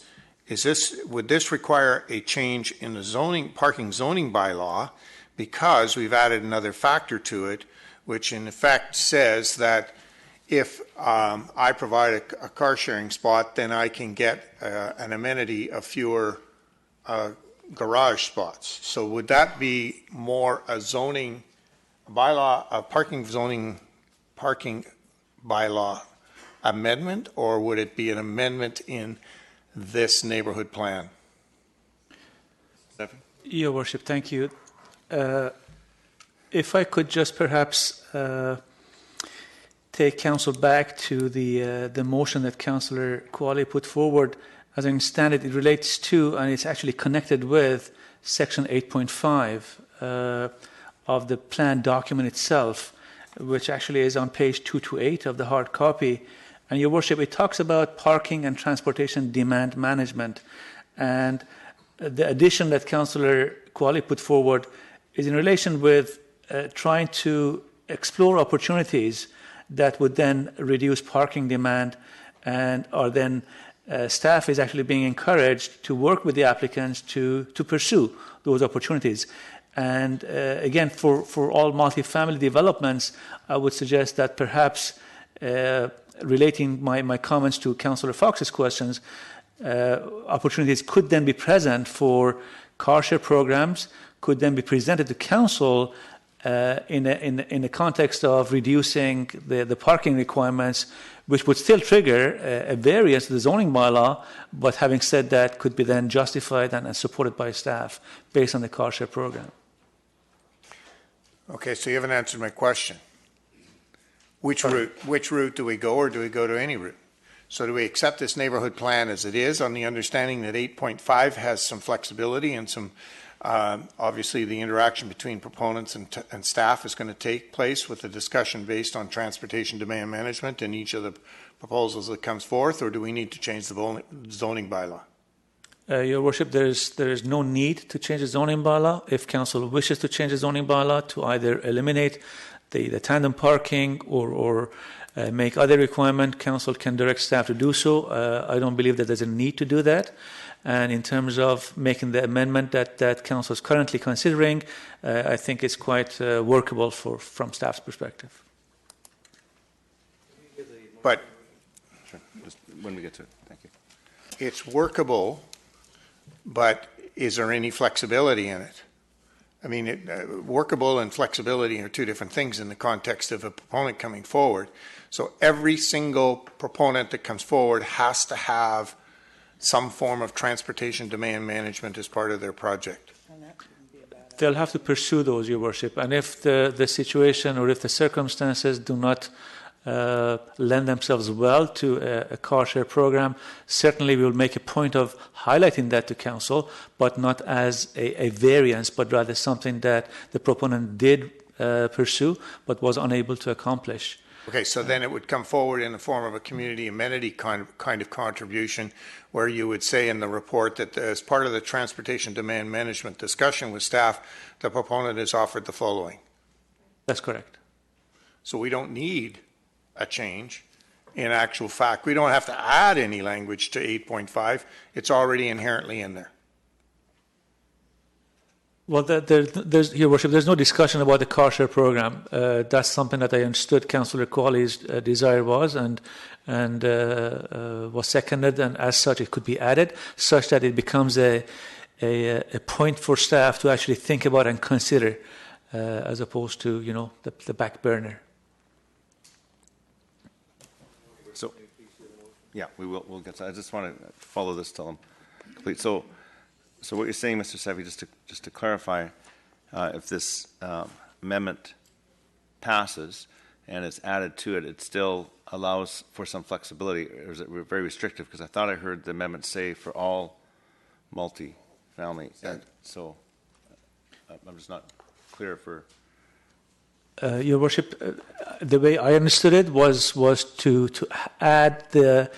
Speaker 2: would this require a change in the parking zoning bylaw, because we've added another factor to it, which in effect says that if I provide a car sharing spot, then I can get an amenity of fewer garage spots. So would that be more a zoning bylaw, a parking bylaw amendment, or would it be an amendment in this neighborhood plan?
Speaker 4: Your Worship, thank you. If I could just perhaps take council back to the motion that Councillor Qualley put forward. As I understand it, it relates to, and it's actually connected with, Section 8.5 of the plan document itself, which actually is on page 228 of the hard copy. And Your Worship, it talks about parking and transportation demand management. And the addition that Councillor Qualley put forward is in relation with trying to explore opportunities that would then reduce parking demand, and or then staff is actually being encouraged to work with the applicants to pursue those opportunities. And again, for all multifamily developments, I would suggest that perhaps relating my comments to Councillor Fox's questions, opportunities could then be present for car share programs, could then be presented to council in the context of reducing the parking requirements, which would still trigger a variance to the zoning bylaw, but having said that, could be then justified and supported by staff based on the car share program.
Speaker 2: Okay, so you haven't answered my question. Which route do we go, or do we go to any route? So do we accept this neighborhood plan as it is, on the understanding that 8.5 has some flexibility and some Obviously, the interaction between proponents and staff is going to take place with a discussion based on transportation demand management in each of the proposals that comes forth, or do we need to change the zoning bylaw?
Speaker 4: Your Worship, there is no need to change the zoning bylaw. If Council wishes to change the zoning bylaw to either eliminate the tandem parking or make other requirement, Council can direct staff to do so. I don't believe that there's a need to do that. And in terms of making the amendment that Council is currently considering, I think it's quite workable from staff's perspective.
Speaker 2: But
Speaker 1: Sure, just when we get to it. Thank you.
Speaker 2: it's workable, but is there any flexibility in it? I mean, workable and flexibility are two different things in the context of a proponent coming forward. So every single proponent that comes forward has to have some form of transportation demand management as part of their project.
Speaker 4: They'll have to pursue those, Your Worship. And if the situation or if the circumstances do not lend themselves well to a car share program, certainly we will make a point of highlighting that to Council, but not as a variance, but rather something that the proponent did pursue but was unable to accomplish.
Speaker 2: Okay, so then it would come forward in the form of a community amenity kind of contribution, where you would say in the report that as part of the transportation demand management discussion with staff, the proponent has offered the following.
Speaker 4: That's correct.
Speaker 2: So we don't need a change. In actual fact, we don't have to add any language to 8.5. It's already inherently in there.
Speaker 4: Well, there's, Your Worship, there's no discussion about the car share program. That's something that I understood Councillor Qualley's desire was, and was seconded, and as such it could be added, such that it becomes a point for staff to actually think about and consider, as opposed to, you know, the back burner.
Speaker 1: So, yeah, we'll get to. I just want to follow this till I'm complete. So what you're saying, Mr. Sevi, just to clarify, if this amendment passes and it's added to it, it still allows for some flexibility, or is it very restrictive? Because I thought I heard the amendment say for all multi-family, and so I'm just not clear for.
Speaker 4: Your Worship, the way I understood it was to add the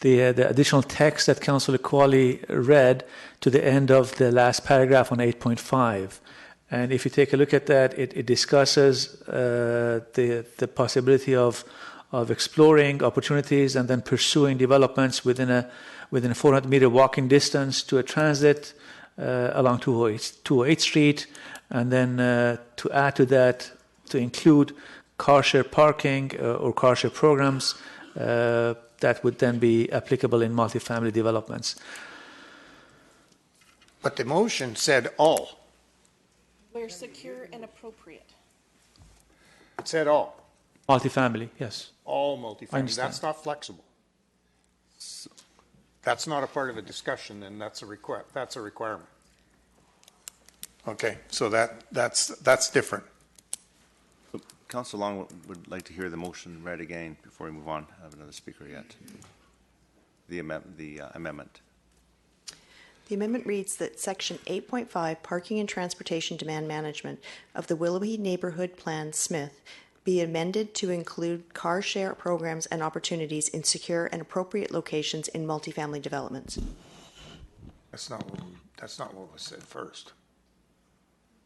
Speaker 4: additional text that Councillor Qualley read to the end of the last paragraph on 8.5. And if you take a look at that, it discusses the possibility of exploring opportunities and then pursuing developments within a 400-meter walking distance to a transit along 208th Street, and then to add to that, to include car share parking or car share programs that would then be applicable in multifamily developments.
Speaker 2: But the motion said all.
Speaker 7: Where secure and appropriate.
Speaker 2: It said all.
Speaker 4: Multifamily, yes.
Speaker 2: All
Speaker 4: I
Speaker 2: multifamily.
Speaker 4: understand.
Speaker 2: That's not flexible. That's not a part of a discussion, and that's a requirement. Okay, so that's different.
Speaker 1: Councillor Long would like to hear the motion read again before we move on. I have another speaker yet. The amendment.
Speaker 9: The amendment reads that Section 8.5, Parking and Transportation Demand Management of the Willoughby Neighborhood Plan Smith, be amended to include car share programs and opportunities in secure and appropriate locations in multifamily developments.
Speaker 2: That's not what was said first.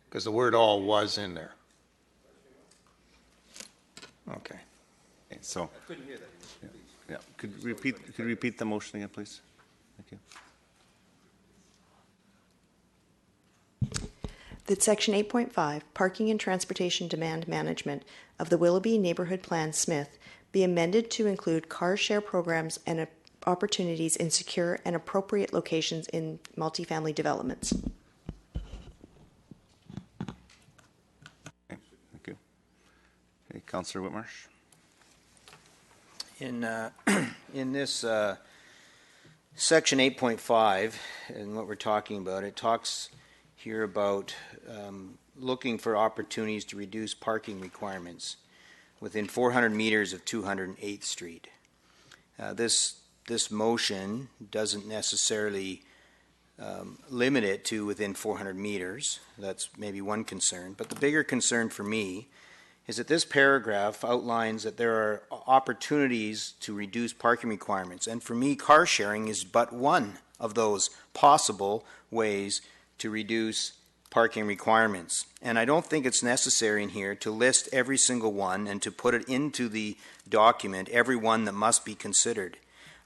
Speaker 2: Because the word all was in there. Okay.
Speaker 1: So. I couldn't hear that. Yeah. Could you repeat the motion again, please? Thank you.
Speaker 9: That Section 8.5, Parking and Transportation Demand Management of the Willoughby Neighborhood Plan Smith, be amended to include car share programs and opportunities in secure and appropriate locations in multifamily developments.
Speaker 1: Okay. Thank you. Okay, Councillor Whitmarsh.
Speaker 6: In this section 8.5, and what we're talking about, it talks here about looking for opportunities to reduce parking requirements within 400 meters of 208th Street. This motion doesn't necessarily limit it to within 400 meters. That's maybe one concern. But the bigger concern for me is that this paragraph outlines that there are opportunities to reduce parking requirements. And for me, car sharing is but one of those possible ways to reduce parking requirements. And I don't think it's necessary in here to list every single one and to put it into the document, every one that must be considered.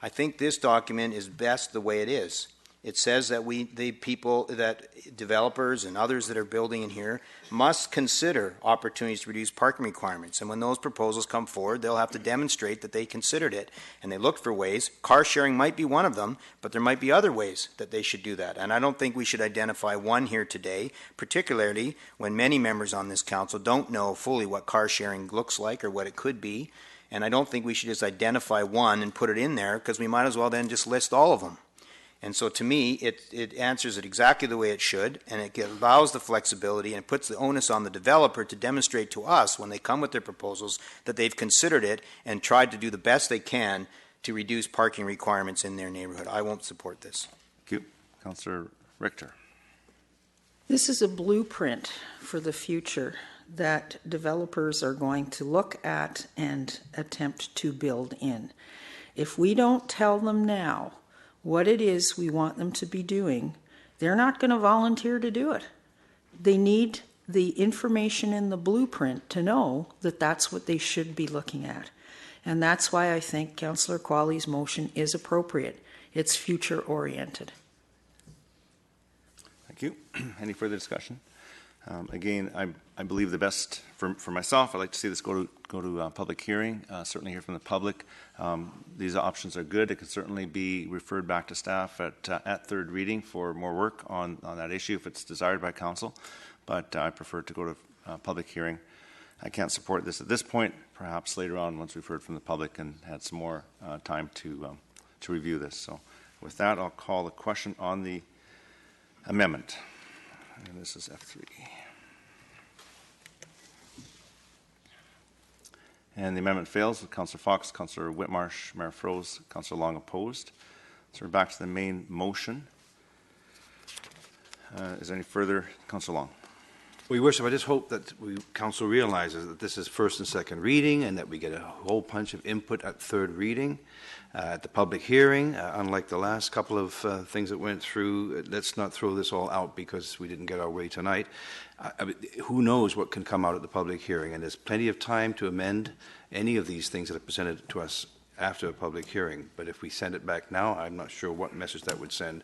Speaker 6: I think this document is best the way it is. It says that developers and others that are building in here must consider opportunities to reduce parking requirements. And when those proposals come forward, they'll have to demonstrate that they considered it. And they looked for ways. Car sharing might be one of them, but there might be other ways that they should do that. And I don't think we should identify one here today, particularly when many members on this council don't know fully what car sharing looks like or what it could be. And I don't think we should just identify one and put it in there, because we might as well then just list all of them. And so to me, it answers it exactly the way it should, and it allows the flexibility and it puts the onus on the developer to demonstrate to us when they come with their proposals that they've considered it and tried to do the best they can to reduce parking requirements in their neighborhood. I won't support this.
Speaker 1: Thank you. Councillor Richter.
Speaker 3: This is a blueprint for the future that developers are going to look at and attempt to build in. If we don't tell them now what it is we want them to be doing, they're not going to volunteer to do it. They need the information in the blueprint to know that that's what they should be looking at. And that's why I think Councillor Qualley's motion is appropriate. It's future oriented.
Speaker 1: Thank you. Any further discussion? Again, I believe the best for myself, I'd like to see this go to public hearing, certainly hear from the public. These options are good. It can certainly be referred back to staff at third reading for more work on that issue if it's desired by council, but I prefer to go to public hearing. I can't support this at this point. Perhaps later on, once we've heard from the public and had some more time to review this. So with that, I'll call the question on the amendment. And this is F3. And the amendment fails with Councillor Fox, Councillor Whitmarsh, Mayor Froese, Councillor Long opposed. So we're back to the main motion. Is there any further? Councillor Long.
Speaker 8: Well, Your Worship, I just hope that Council realizes that this is first and second reading and that we get a whole bunch of input at third reading. At the public hearing, unlike the last couple of things that went through, let's not throw this all out because we didn't get our way tonight. I mean, who knows what can come out at the public hearing, and there's plenty of time to amend any of these things that are presented to us after a public hearing. But if we send it back now, I'm not sure what message that would send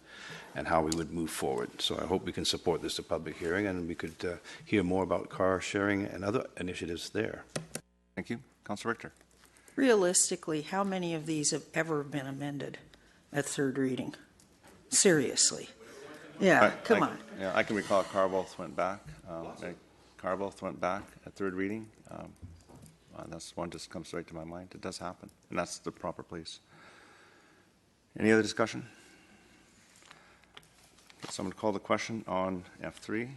Speaker 8: and how we would move forward. So I hope we can support this at public hearing and we could hear more about car sharing and other initiatives there.
Speaker 1: Thank you. Councillor Richter.
Speaker 3: Realistically, how many of these have ever been amended at third reading? Seriously. Yeah, come on.
Speaker 1: Yeah, I can recall Carboth went back. Carboth went back at third reading. That's one just comes right to my mind. It does happen, and that's the proper place. Any other discussion? Someone call the question on F3.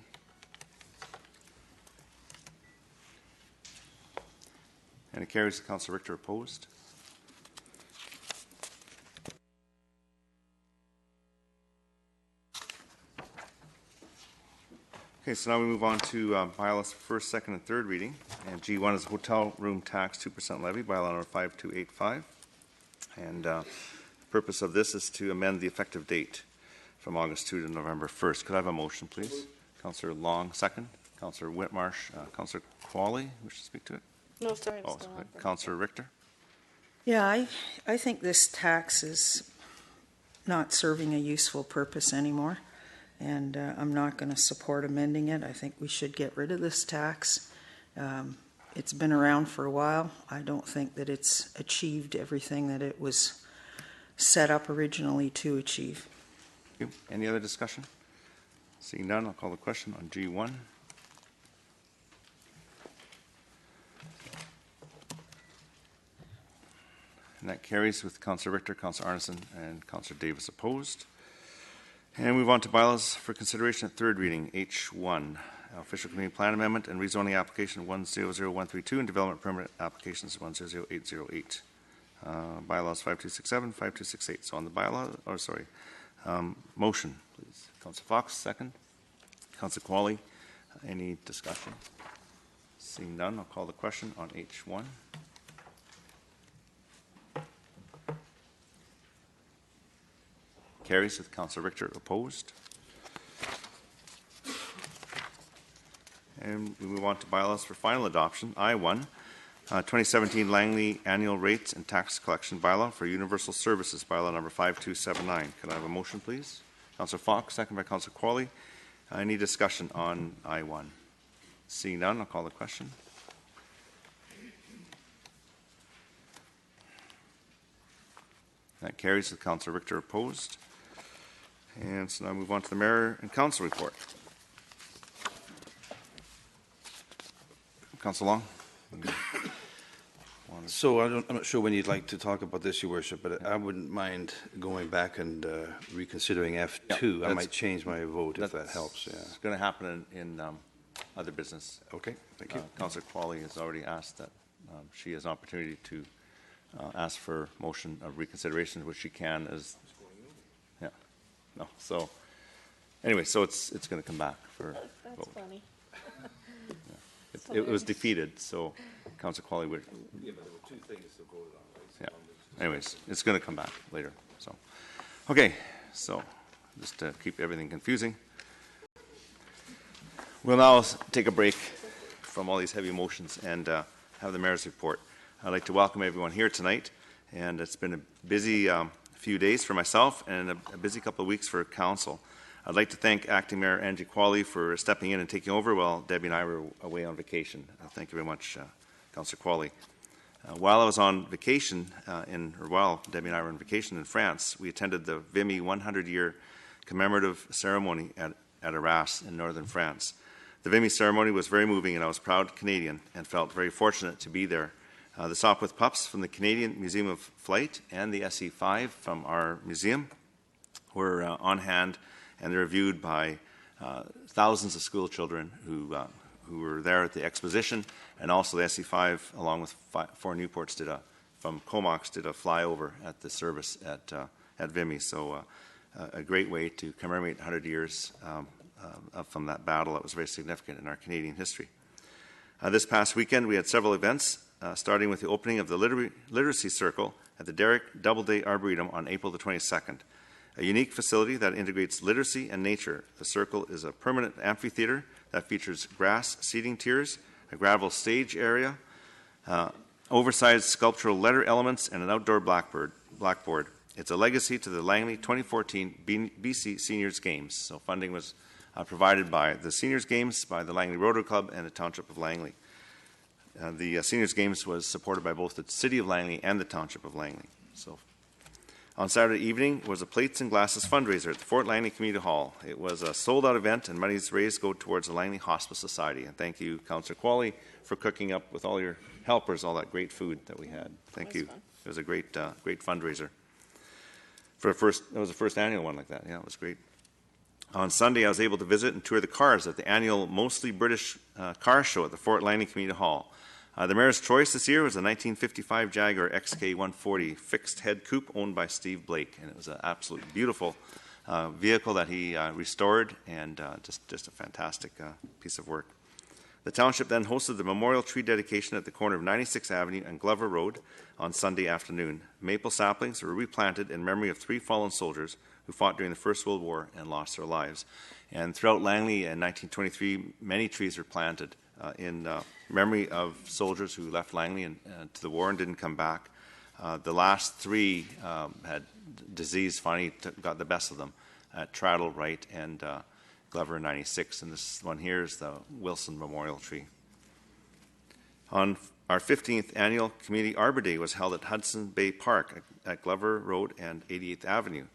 Speaker 1: And it carries. Councillor Richter opposed. Okay, so now we move on to bylaws first, second, and third reading. And G1 is hotel room tax 2% levy, bylaw number 5285. And the purpose of this is to amend the effective date from August 2 to November 1st. Could I have a motion, please? Councillor Long, second. Councillor Whitmarsh, Councillor Qualley, wish to speak to it?
Speaker 7: No, sorry.
Speaker 1: Oh, Councillor Richter.
Speaker 3: Yeah, I think this tax is not serving a useful purpose anymore, and I'm not going to support amending it. I think we should get rid of this tax. It's been around for a while. I don't think that it's achieved everything that it was set up originally to achieve.
Speaker 1: Thank you. Any other discussion? Seeing none, I'll call the question on G1. And that carries with Councillor Richter, Councillor Arneson, and Councillor Davis opposed. And move on to bylaws for consideration at third reading. H1, official community plan amendment and rezoning application 100132 and development permit applications 100808. Bylaws 5267, 5268. So on the bylaw, motion, please. Councillor Fox, second. Councillor Qualley, any discussion? Seeing none, I'll call the question on H1. Carries with Councillor Richter opposed. And we move on to bylaws for final adoption. I1, 2017 Langley Annual Rates and Tax Collection Bylaw for Universal Services, bylaw number 5279. Can I have a motion, please? Councillor Fox, second by Councillor Qualley. Any discussion on I1? Seeing none, I'll call the question. That carries with Councillor Richter opposed. And so now I move on to the Mayor and Council report. Councillor Long.
Speaker 8: So I'm not sure when you'd like to talk about this, Your Worship, but I wouldn't mind going back and reconsidering F2.
Speaker 1: Yeah,
Speaker 8: I might change my vote if that helps. Yeah.
Speaker 1: It's going to happen in other business.
Speaker 8: Okay, thank you.
Speaker 1: Councillor Qualley has already asked that she has an opportunity to ask for motion of reconsideration, which she can as. Yeah. No. So anyway, so it's going to come back for
Speaker 7: That's
Speaker 1: vote.
Speaker 7: funny.
Speaker 1: It was defeated, so Councillor Qualley would.
Speaker 8: Yeah, but there were two things to vote on, right?
Speaker 1: Yeah. Anyways, it's going to come back later. So, okay. So, just to keep everything confusing, we'll now take a break from all these heavy emotions and have the mayor's report. I'd like to welcome everyone here tonight, and it's been a busy few days for myself and a busy couple of weeks for council. I'd like to thank Acting Mayor Angie Qualley for stepping in and taking over while Debbie and I were away on vacation. Thank you very much, Councillor Qualley. While I was on vacation, while Debbie and I were on vacation in France, we attended the Vimy 100-year commemorative ceremony at Arras in northern France. The Vimy ceremony was very moving, and I was proud Canadian and felt very fortunate to be there. The Sopwith pups from the Canadian Museum of Flight and the SE5 from our museum were on hand, and they're viewed by thousands of school children who were there at the exposition, and also the SE5, along with 4 Newports, from Comox, did a flyover at the service at Vimy. So a great way to commemorate 100 years from that battle that was very significant in our Canadian history. This past weekend, we had several events, starting with the opening of the Literacy Circle at the Derrick Doubleday Arboretum on April the 22nd. A unique facility that integrates literacy and nature. The Circle is a permanent amphitheater that features grass seating tiers, a gravel stage area, oversized sculptural letter elements, and an outdoor blackboard. It's a legacy to the Langley 2014 BC Seniors Games. So funding was provided by the Seniors Games, by the Langley Rotary Club, and the Township of Langley. The Seniors Games was supported by both the City of Langley and the Township of Langley. So, on Saturday evening was a Plates and Glasses fundraiser at the Fort Langley Community Hall. It was a sold-out event, and monies raised go towards the Langley Hospice Society. And thank you, Councillor Qualley, for cooking up with all your helpers all that great food that we had. Thank you.
Speaker 7: Fun.
Speaker 1: It was a great fundraiser. It was the first annual one like that. Yeah, it was great. On Sunday, I was able to visit and tour the cars at the annual Mostly British Car Show at the Fort Langley Community Hall. The mayor's choice this year was a 1955 Jaguar XK140 fixed head coupe owned by Steve Blake, and it was an absolutely beautiful vehicle that he restored, and just a fantastic piece of work. The township then hosted the memorial tree dedication at the corner of 96th Avenue and Glover Road on Sunday afternoon. Maple saplings were replanted in memory of 3 fallen soldiers who fought during the First World War and lost their lives. And throughout Langley in 1923, many trees were planted in memory of soldiers who left Langley to the war and didn't come back. The last 3 had disease finally got the best of them at Traddle, Wright, and Glover in 96. And this one here is the Wilson Memorial Tree. On our 15th annual Community Arbor Day was held at Hudson Bay Park at Glover Road and 88th Avenue.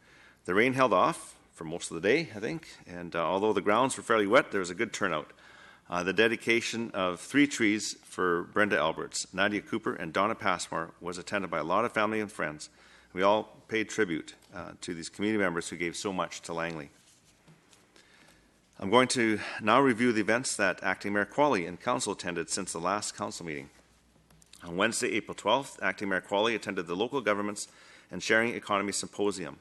Speaker 1: The rain held off for most of the day, I think, and although the grounds were fairly wet, there was a good turnout. The dedication of 3 trees for Brenda Alberts, Nadia Cooper, and Donna Passmore was attended by a lot of family and friends. We all paid tribute to these community members who gave so much to Langley. I'm going to now review the events that Acting Mayor Qualley and Council attended since the last Council meeting. On Wednesday, April 12th, Acting Mayor Qualley attended the Local Governments and Sharing Economy Symposium.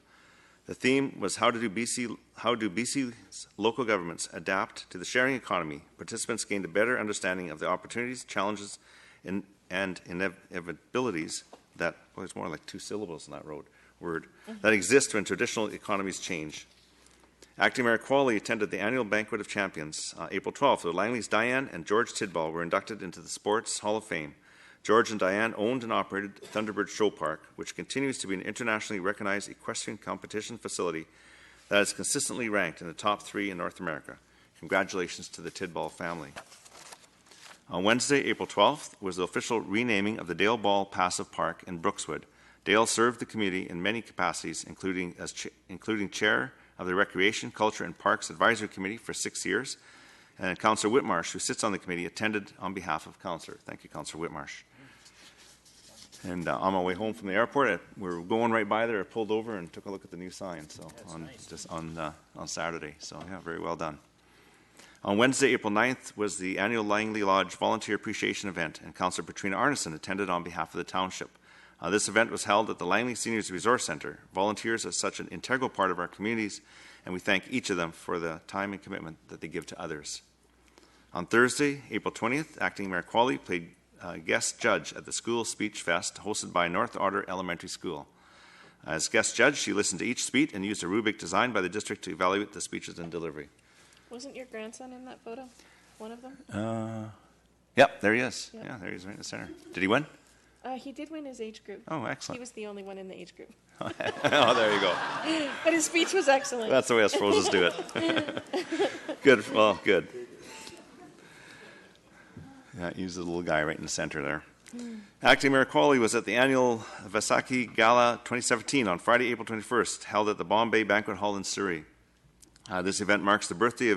Speaker 1: The theme was how do BC's local governments adapt to the sharing economy? Participants gained a better understanding of the opportunities, challenges, and inevitabilities that, well, it's more like 2 syllables in that word, that exist when traditional economies change. Acting Mayor Qualley attended the annual Banquet of Champions, April 12th, where Langley's Diane and George Tidball were inducted into the Sports Hall of Fame. George and Diane owned and operated Thunderbird Show Park, which continues to be an internationally recognized equestrian competition facility that is consistently ranked in the top 3 in North America. Congratulations to the Tidball family. On Wednesday, April 12th, was the official renaming of the Dale Ball Passive Park in Brookswood. Dale served the community in many capacities, including chair of the Recreation, Culture and Parks Advisory Committee for 6 years, and Councillor Whitmarsh, who sits on the committee, attended on behalf of Councillor. Thank you, Councillor Whitmarsh. And on my way home from the airport, we were going right by there. I pulled over and took a look at the new sign. So on Saturday. So yeah, very well done. On Wednesday, April 9th, was the annual Langley Lodge Volunteer Appreciation Event, and Councillor Patrina Arneson attended on behalf of the township. This event was held at the Langley Seniors Resource Centre. Volunteers are such an integral part of our communities, and we thank each of them for the time and commitment that they give to others. On Thursday, April 20th, Acting Mayor Qualley played guest judge at the School Speech Fest hosted by North Otter Elementary School. As guest judge, she listened to each speech and used a rubric designed by the district to evaluate the speeches and delivery.
Speaker 7: Wasn't your grandson in that photo? One of them?
Speaker 1: Yep, there he is.
Speaker 7: Yep.
Speaker 1: Yeah, there he is right in the center. Did he win?
Speaker 7: He did win his age group.
Speaker 1: Oh, excellent.
Speaker 7: He was the only one in the age group.
Speaker 1: Oh, there you go.
Speaker 7: But his speech was excellent.
Speaker 1: That's the way us Frozes do it. Good. Well, good. Yeah, use the little guy right in the center there. Acting Mayor Qualley was at the annual Vaisakhi Gala 2017 on Friday, April 21st, held at the Bombay Banquet Hall in Surrey. This event marks the birthday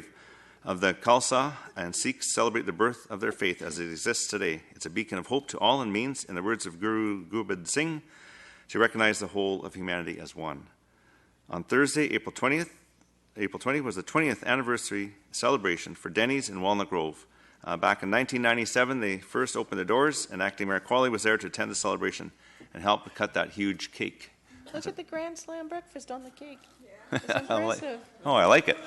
Speaker 1: of the Khalsa, and Sikhs celebrate the birth of their faith as it exists today. It's a beacon of hope to all and means, in the words of Guru Gobind Singh, to recognize the whole of humanity as one. On Thursday, April 20th was the 20th anniversary celebration for Denny's in Walnut Grove. Back in 1997, they first opened the doors, and Acting Mayor Qualley was there to attend the celebration and help to cut that huge cake.
Speaker 7: Look at the Grand Slam breakfast on the cake. It's impressive.
Speaker 1: Oh, I like it.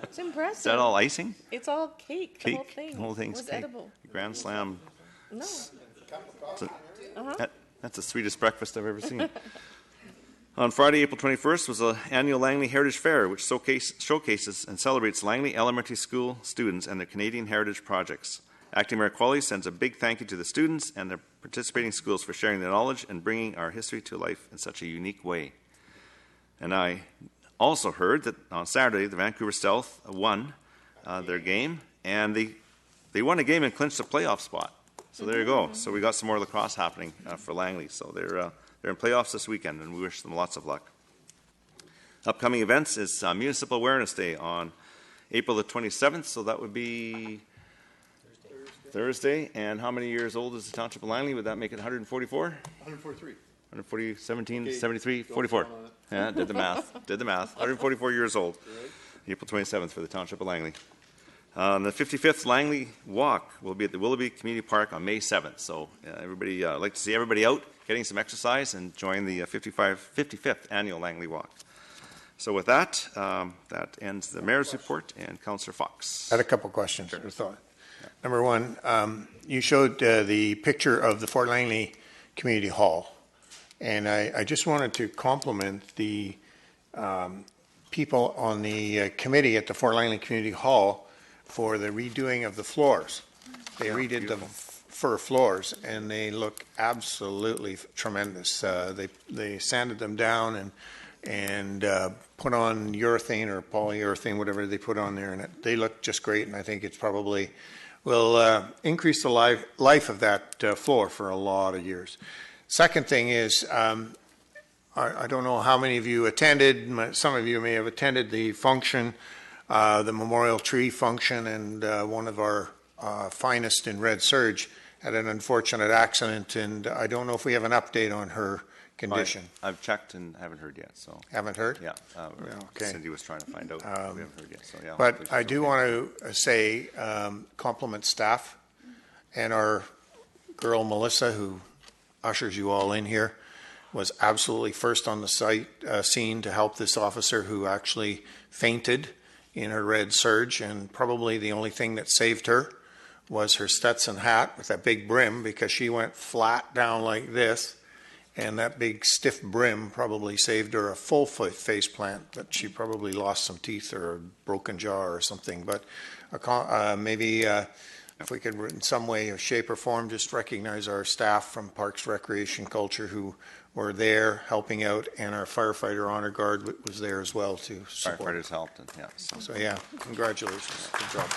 Speaker 7: It's impressive.
Speaker 1: Is that all icing?
Speaker 7: It's all cake. The whole thing.
Speaker 1: The whole thing's
Speaker 7: was
Speaker 1: cake.
Speaker 7: edible.
Speaker 1: Grand Slam.
Speaker 7: No.
Speaker 1: That's the sweetest breakfast I've ever seen. On Friday, April 21st, was the annual Langley Heritage Fair, which showcases and celebrates Langley Elementary School students and their Canadian heritage projects. Acting Mayor Qualley sends a big thank you to the students and their participating schools for sharing their knowledge and bringing our history to life in such a unique way. And I also heard that on Saturday, the Vancouver Stealth won their game, and they won a game and clinched a playoff spot. So there you go. So we got some more lacrosse happening for Langley. So they're in playoffs this weekend, and we wish them lots of luck. Upcoming events is Municipal Awareness Day on April the 27th, so that would be Thursday. And how many years old is the Township of Langley? Would that make it 144?
Speaker 10: 143.
Speaker 1: 140, 17, 73, 44. Yeah, did the math. 144 years old. April 27th for the Township of Langley. The 55th Langley Walk will be at the Willoughby Community Park on May 7th. So everybody, I'd like to see everybody out getting some exercise and join the 55th Annual Langley Walk. So with that, that ends the Mayor's report, and Councillor Fox.
Speaker 2: I had a couple questions. Sure. Thought. Yeah. Number one, you showed the picture of the Fort Langley Community Hall. And I just wanted to compliment the people on the committee at the Fort Langley Community Hall for the redoing of the floors. They redid the fir floors, and they look absolutely tremendous. They sanded them down and put on urethane or polyurethane, whatever they put on there, and they look just great. And I think it's probably will increase the life of that floor for a lot of years. Second thing is, I don't know how many of you attended. Some of you may have attended the function, the memorial tree function, and one of our finest in Red Surge had an unfortunate accident, and I don't know if we have an update on her condition.
Speaker 1: I've checked and haven't heard yet. So
Speaker 2: haven't heard?
Speaker 1: Yeah.
Speaker 2: Okay.
Speaker 1: Cindy was trying to find out. We haven't heard yet. So yeah.
Speaker 2: But I do want to say compliment staff and our girl Melissa, who ushers you all in here. was absolutely first on the scene to help this officer who actually fainted in her red surge, and probably the only thing that saved her was her Stetson hat with that big brim, because she went flat down like this, and that big stiff brim probably saved her a full face plant, but she probably lost some teeth or a broken jaw or something. But maybe if we could in some way or shape or form just recognize our staff from Parks, Recreation, Culture who were there helping out, and our firefighter honor guard was there as well to support.
Speaker 1: Firefighters helped, and yeah.
Speaker 2: So yeah, congratulations. Good job.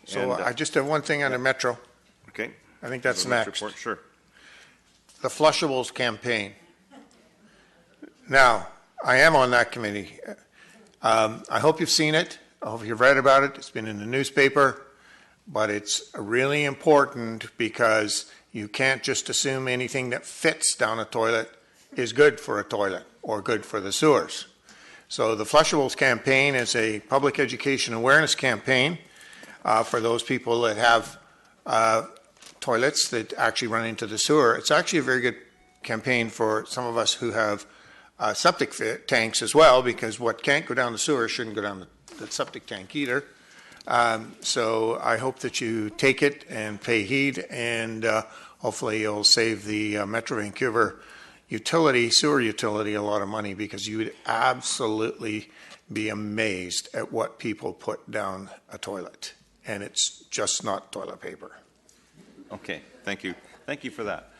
Speaker 2: So
Speaker 1: And,
Speaker 2: I just have one thing on the Metro.
Speaker 1: Okay.
Speaker 2: I think that's
Speaker 1: The next
Speaker 2: next.
Speaker 1: report, sure.
Speaker 2: The Flushables Campaign. Now, I am on that committee. I hope you've seen it. I hope you've read about it. It's been in the newspaper. But it's really important, because you can't just assume anything that fits down a toilet is good for a toilet or good for the sewers. So the Flushables Campaign is a public education awareness campaign for those people that have toilets that actually run into the sewer. It's actually a very good campaign for some of us who have septic tanks as well, because what can't go down the sewer shouldn't go down the septic tank either. So I hope that you take it and pay heed, and hopefully you'll save the Metro Vancouver sewer utility a lot of money, because you would absolutely be amazed at what people put down a toilet. And it's just not toilet paper.
Speaker 1: Okay, thank you. Thank you for that.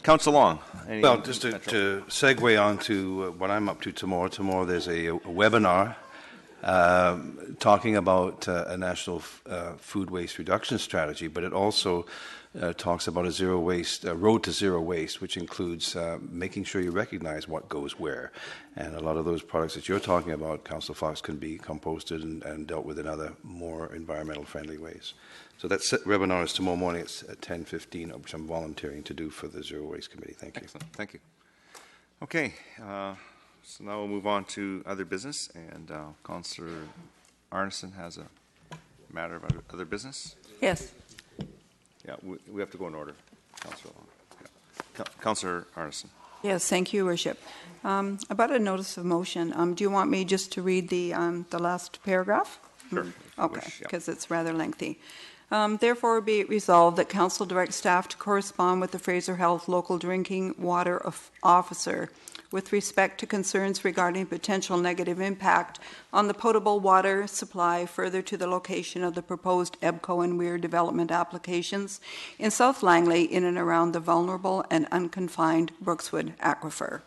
Speaker 1: Council Long.
Speaker 8: Well, just to segue on to what I'm up to tomorrow. Tomorrow there's a webinar talking about a national food waste reduction strategy, but it also talks about a road to zero waste, which includes making sure you recognize what goes where. And a lot of those products that you're talking about, Councillor Fox, can be composted and dealt with in other more environmental friendly ways. So that webinar is tomorrow morning at 10:15, which I'm volunteering to do for the Zero Waste Committee. Thank you.
Speaker 1: Excellent. Thank you. Okay, so now we'll move on to other business, and Councillor Arneson has a matter of other business.
Speaker 5: Yes.
Speaker 1: Yeah, we have to go in order. Councillor Long. Yeah. Councillor Arneson.
Speaker 5: Yes, thank you, Worship. About a notice of motion, do you want me just to read the last paragraph?
Speaker 1: Sure.
Speaker 5: Okay, because it's rather lengthy. Therefore, be it resolved that Council directs staff to correspond with the Fraser Health local drinking water officer with respect to concerns regarding potential negative impact on the potable water supply further to the location of the proposed EBCO and Weir development applications in South Langley in and around the vulnerable and unconfined Brookswood aquifer.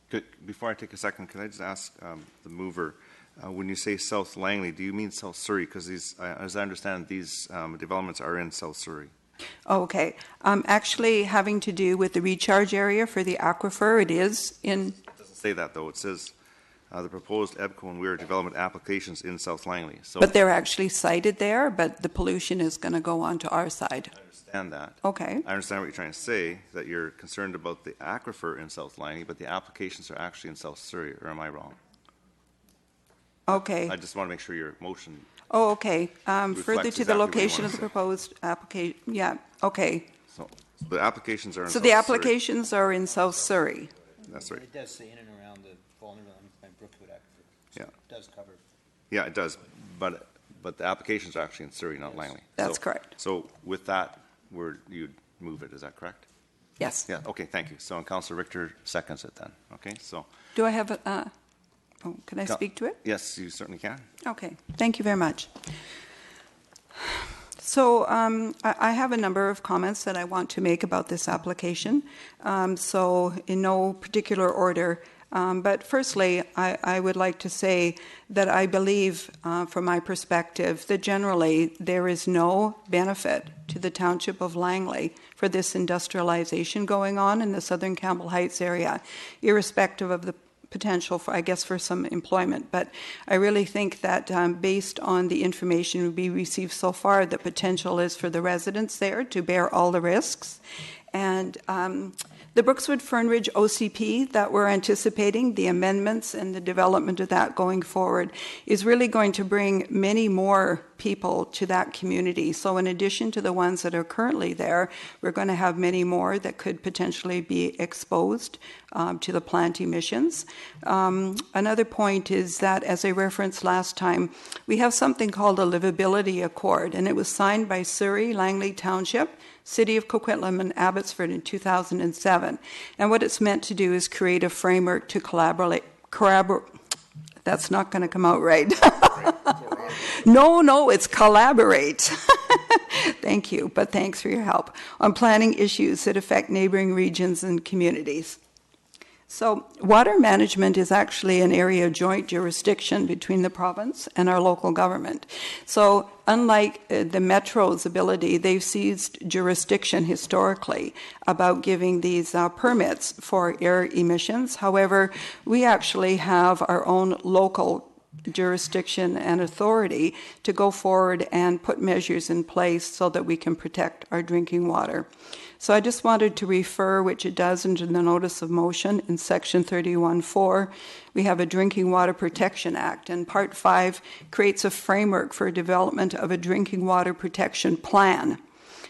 Speaker 1: Good. Before I take a second, can I just ask the mover, when you say South Langley, do you mean South Surrey? Because these, as I understand, these developments are in South Surrey.
Speaker 5: Okay. Actually, having to do with the recharge area for the aquifer, it is in...
Speaker 1: It doesn't say that, though. It says the proposed EBCO and Weir development applications in South Langley. So,
Speaker 5: but they're actually sited there, but the pollution is going to go onto our side.
Speaker 1: I understand that.
Speaker 5: Okay.
Speaker 1: I understand what you're trying to say, that you're concerned about the aquifer in South Langley, but the applications are actually in South Surrey, or am I wrong?
Speaker 5: Okay.
Speaker 1: I just want to make sure your motion...
Speaker 5: Oh, okay. Further to the
Speaker 1: exactly
Speaker 5: location of the
Speaker 1: what you
Speaker 5: proposed application. Yeah, okay.
Speaker 1: So the applications are in
Speaker 5: So
Speaker 1: South
Speaker 5: the
Speaker 1: Surrey.
Speaker 5: applications are in South Surrey.
Speaker 1: That's right.
Speaker 6: It does say in and around the vulnerable and Brookwood aquifer. So
Speaker 1: Yeah.
Speaker 6: it does cover.
Speaker 1: Yeah, it does. But the applications are actually in Surrey, not Langley.
Speaker 5: That's correct.
Speaker 1: So with that, you'd move it. Is that correct?
Speaker 5: Yes.
Speaker 1: Yeah. Okay. Thank you. So Councillor Richter seconds it then. Okay. So.
Speaker 5: Do I have a... can I speak to it?
Speaker 1: Yes, you certainly can.
Speaker 5: Okay, thank you very much. So I have a number of comments that I want to make about this application. So in no particular order, but firstly, I would like to say that I believe, from my perspective, that generally there is no benefit to the Township of Langley for this industrialization going on in the Southern Campbell Heights area, irrespective of the potential for, I guess, for some employment. But I really think that based on the information we received so far, the potential is for the residents there to bear all the risks. And The Brookswood Fernridge OCP that we're anticipating, the amendments and the development of that going forward, is really going to bring many more people to that community. So in addition to the ones that are currently there, we're going to have many more that could potentially be exposed to the plant emissions. Another point is that, as I referenced last time, we have something called a livability accord, and it was signed by Surrey, Langley Township, City of Coquitlam, and Abbotsford in 2007. And what it's meant to do is create a framework to collaborate. That's not going to come out right. No, it's collaborate. Thank you, but thanks for your help on planning issues that affect neighboring regions and communities. So water management is actually an area of joint jurisdiction between the province and our local government. So unlike the Metro's ability, they've seized jurisdiction historically about giving these permits for air emissions. However, we actually have our own local jurisdiction and authority to go forward and put measures in place so that we can protect our drinking water. So I just wanted to refer, which it does into the notice of motion in section 31.4, we have a Drinking Water Protection Act, and Part 5 creates a framework for development of a drinking water protection plan.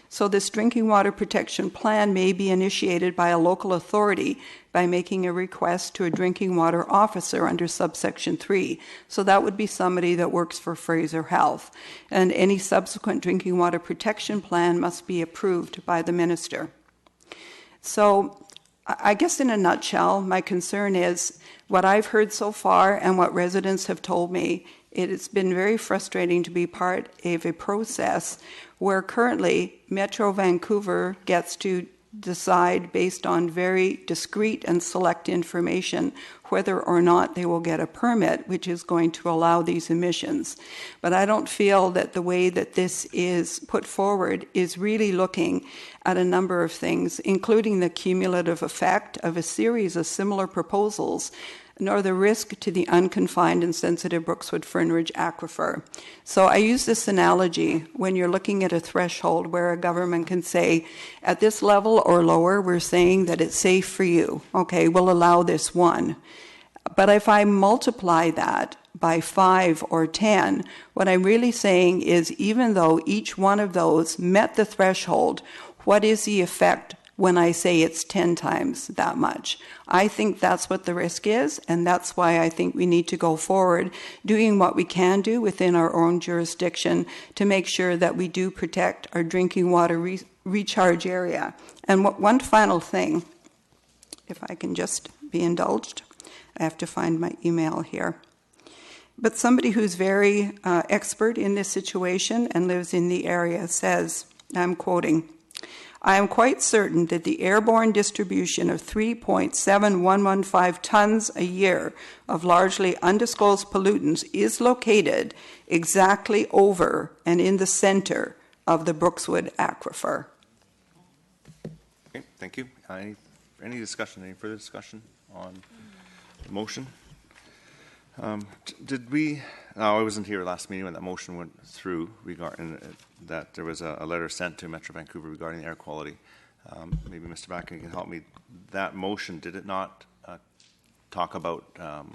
Speaker 5: So this drinking water protection plan may be initiated by a local authority by making a request to a drinking water officer under subsection 3. So that would be somebody that works for Fraser Health. And any subsequent drinking water protection plan must be approved by the minister. So I guess in a nutshell, my concern is what I've heard so far and what residents have told me. It's been very frustrating to be part of a process where currently Metro Vancouver gets to decide based on very discrete and select information whether or not they will get a permit which is going to allow these emissions. But I don't feel that the way that this is put forward is really looking at a number of things, including the cumulative effect of a series of similar proposals, nor the risk to the unconfined and sensitive Brookswood Fernridge aquifer. So I use this analogy when you're looking at a threshold where a government can say, at this level or lower, we're saying that it's safe for you. Okay, we'll allow this one. But if I multiply that by 5 or 10, what I'm really saying is even though each one of those met the threshold, what is the effect when I say it's 10 times that much? I think that's what the risk is, and that's why I think we need to go forward doing what we can do within our own jurisdiction to make sure that we do protect our drinking water recharge area. And one final thing, if I can just be indulged, I have to find my email here. But somebody who's very expert in this situation and lives in the area says, I'm quoting, I am quite certain that the airborne distribution of 3.7115 tons a year of largely undisclosed pollutants is located exactly over and in the center of the Brookswood aquifer.
Speaker 1: Okay, thank you. Any discussion, any further discussion on the motion? Did we, I wasn't here last meeting when that motion went through regarding that there was a letter sent to Metro Vancouver regarding the air quality. Maybe Mr. Backen can help me. That motion, did it not talk about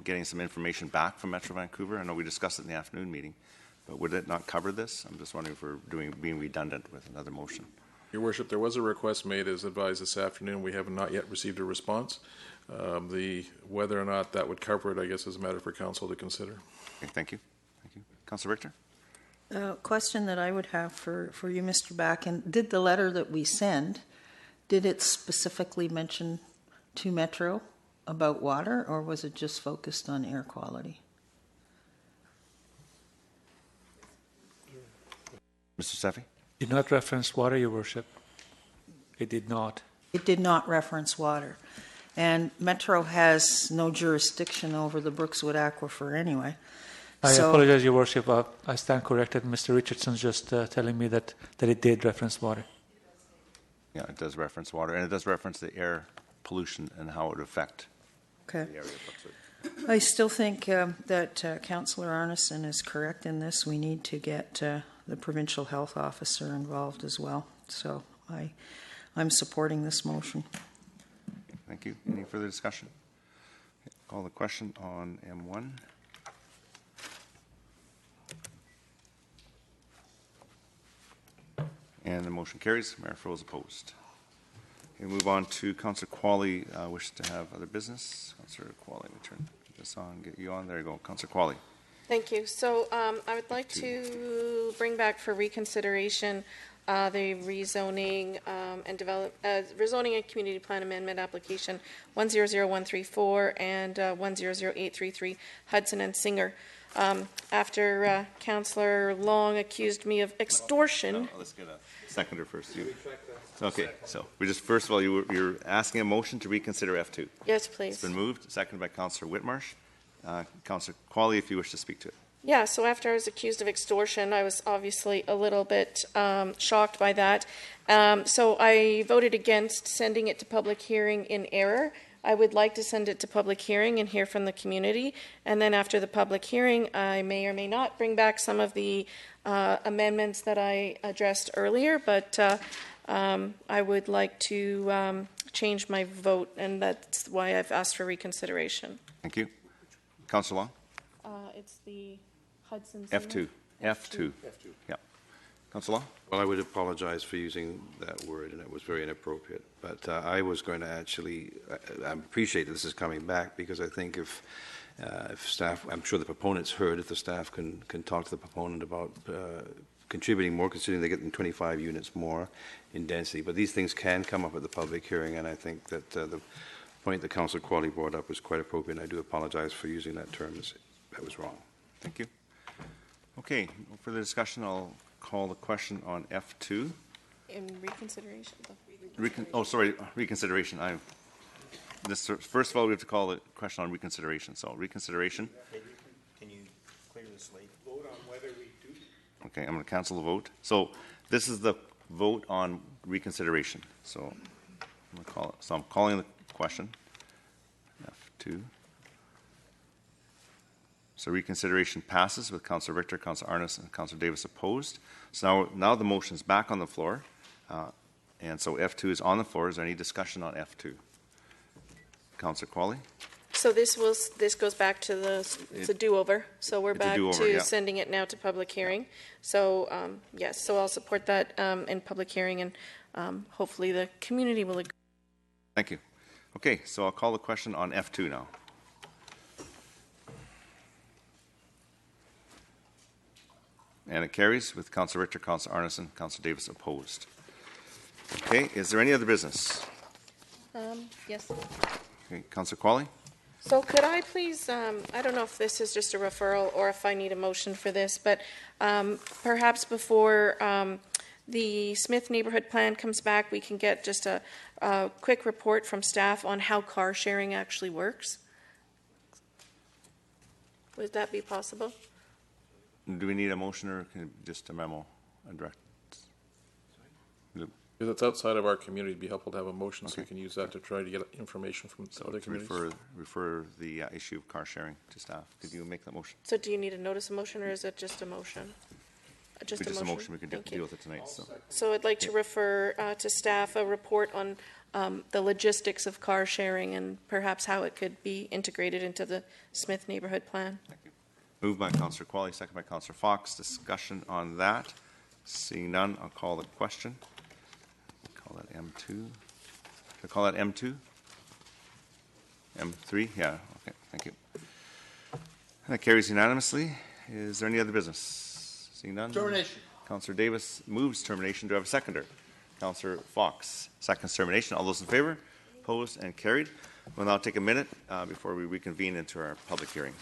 Speaker 1: getting some information back from Metro Vancouver? I know we discussed it in the afternoon meeting, but would it not cover this? I'm just wondering if we're being redundant with another motion.
Speaker 10: Your Worship, there was a request made as advised this afternoon. We have not yet received a response. Whether or not that would cover it, I guess, is a matter for Council to consider.
Speaker 1: Okay, thank you. Thank you. Councillor Richter?
Speaker 3: Question that I would have for you, Mr. Backen, did the letter that we send, did it specifically mention to Metro about water, or was it just focused on air quality?
Speaker 1: Mr. Steffi?
Speaker 4: Did not reference water, Your Worship. It did not. It
Speaker 3: did not reference water. And Metro has no jurisdiction over the Brookswood aquifer anyway.
Speaker 4: I apologize, Your Worship. I stand corrected. Mr. Richardson's just telling me that it did reference water.
Speaker 1: Yeah, it does reference water, and it does reference the air pollution and how it would affect the area of Brookswood.
Speaker 3: I still think that Councillor Arneson is correct in this. We need to get the Provincial Health Officer involved as well. So I'm supporting this motion.
Speaker 1: Thank you. Any further discussion? Call the question on M1. And the motion carries. Mayor Froese opposed. We move on to Councillor Qualley. Wish to have other business. Councillor Qualley, let me turn this on, get you on. There you go. Councillor Qualley.
Speaker 7: Thank you. So I would like to bring back for reconsideration the rezoning and rezoning and community plan amendment application 100134 and 100833 Hudson and Singer. After Councillor Long accused me of extortion.
Speaker 1: No, let's get a seconder first. Okay, so we just, first of all, you're asking a motion to reconsider F2.
Speaker 7: Yes, please.
Speaker 1: It's been moved, seconded by Councillor Whitmarsh. Councillor Qualley, if you wish to speak to it.
Speaker 7: Yeah, so after I was accused of extortion, I was obviously a little bit shocked by that. So I voted against sending it to public hearing in error. I would like to send it to public hearing and hear from the community. And then after the public hearing, I may or may not bring back some of the amendments that I addressed earlier. But I would like to change my vote, and that's why I've asked for reconsideration.
Speaker 1: Thank you. Councillor Long?
Speaker 7: It's the Hudson
Speaker 1: F2. F2. Yeah. Councillor Long?
Speaker 8: Well, I would apologize for using that word, and it was very inappropriate. But I was going to actually, I appreciate that this is coming back, because I think if staff, I'm sure the proponents heard, if the staff can talk to the proponent about contributing more, considering they're getting 25 units more in density. But these things can come up at the public hearing, and I think that the point that Councillor Qualley brought up was quite appropriate, and I do apologize for using that term. That was wrong.
Speaker 1: Thank you. Okay, for the discussion, I'll call the question on F2.
Speaker 7: In reconsideration?
Speaker 1: Reconsideration. First of all, we have to call the question on reconsideration. So, reconsideration.
Speaker 6: Can you clear the slate?
Speaker 2: Vote on whether we do.
Speaker 1: Okay, I'm going to cancel the vote. So, this is the vote on reconsideration. So, I'm going to call it. So, I'm calling the question. F2. So reconsideration passes with Councillor Richter, Councillor Arnott, and Councillor Davis opposed. So now the motion is back on the floor. And so F2 is on the floor. Is there any discussion on F2? Councillor Qualley?
Speaker 7: So this goes back to it's a do-over. So we're back to sending it now to public hearing. So yes, so I'll support that in public hearing, and hopefully the community will agree.
Speaker 1: Thank you. Okay, so I'll call the question on F2 now. And it carries with Councillor Richter, Councillor Arneson, Councillor Davis opposed. Okay, is there any other business?
Speaker 7: Yes.
Speaker 1: Okay, Councillor Qualley?
Speaker 7: So could I please, I don't know if this is just a referral or if I need a motion for this, but perhaps before the Smith neighborhood plan comes back, we can get just a quick report from staff on how car sharing actually works. Would that be possible?
Speaker 1: Do we need a motion or just a memo and direct?
Speaker 10: If it's outside of our community, it'd be helpful to have a motion, so we can use that to try to get information from other communities.
Speaker 1: Refer the issue of car sharing to staff. Could you make that motion?
Speaker 7: So do you need a notice of motion, or is it just a motion? Just a motion.
Speaker 1: We can deal with it tonight.
Speaker 7: So I'd like to refer to staff a report on the logistics of car sharing and perhaps how it could be integrated into the Smith neighborhood plan.
Speaker 1: Thank you. Moved by Councillor Qualley, second by Councillor Fox. Discussion on that. Seeing none, I'll call the question. Call that M2. Should I call that M2? M3? Yeah. Okay. Thank you. That carries unanimously. Is there any other business? Seeing none.
Speaker 2: Termination.
Speaker 1: Councillor Davis moves termination. Do I have a seconder? Councillor Fox seconds termination. All those in favor? Opposed and carried. We'll now take a minute before we reconvene into our public hearing.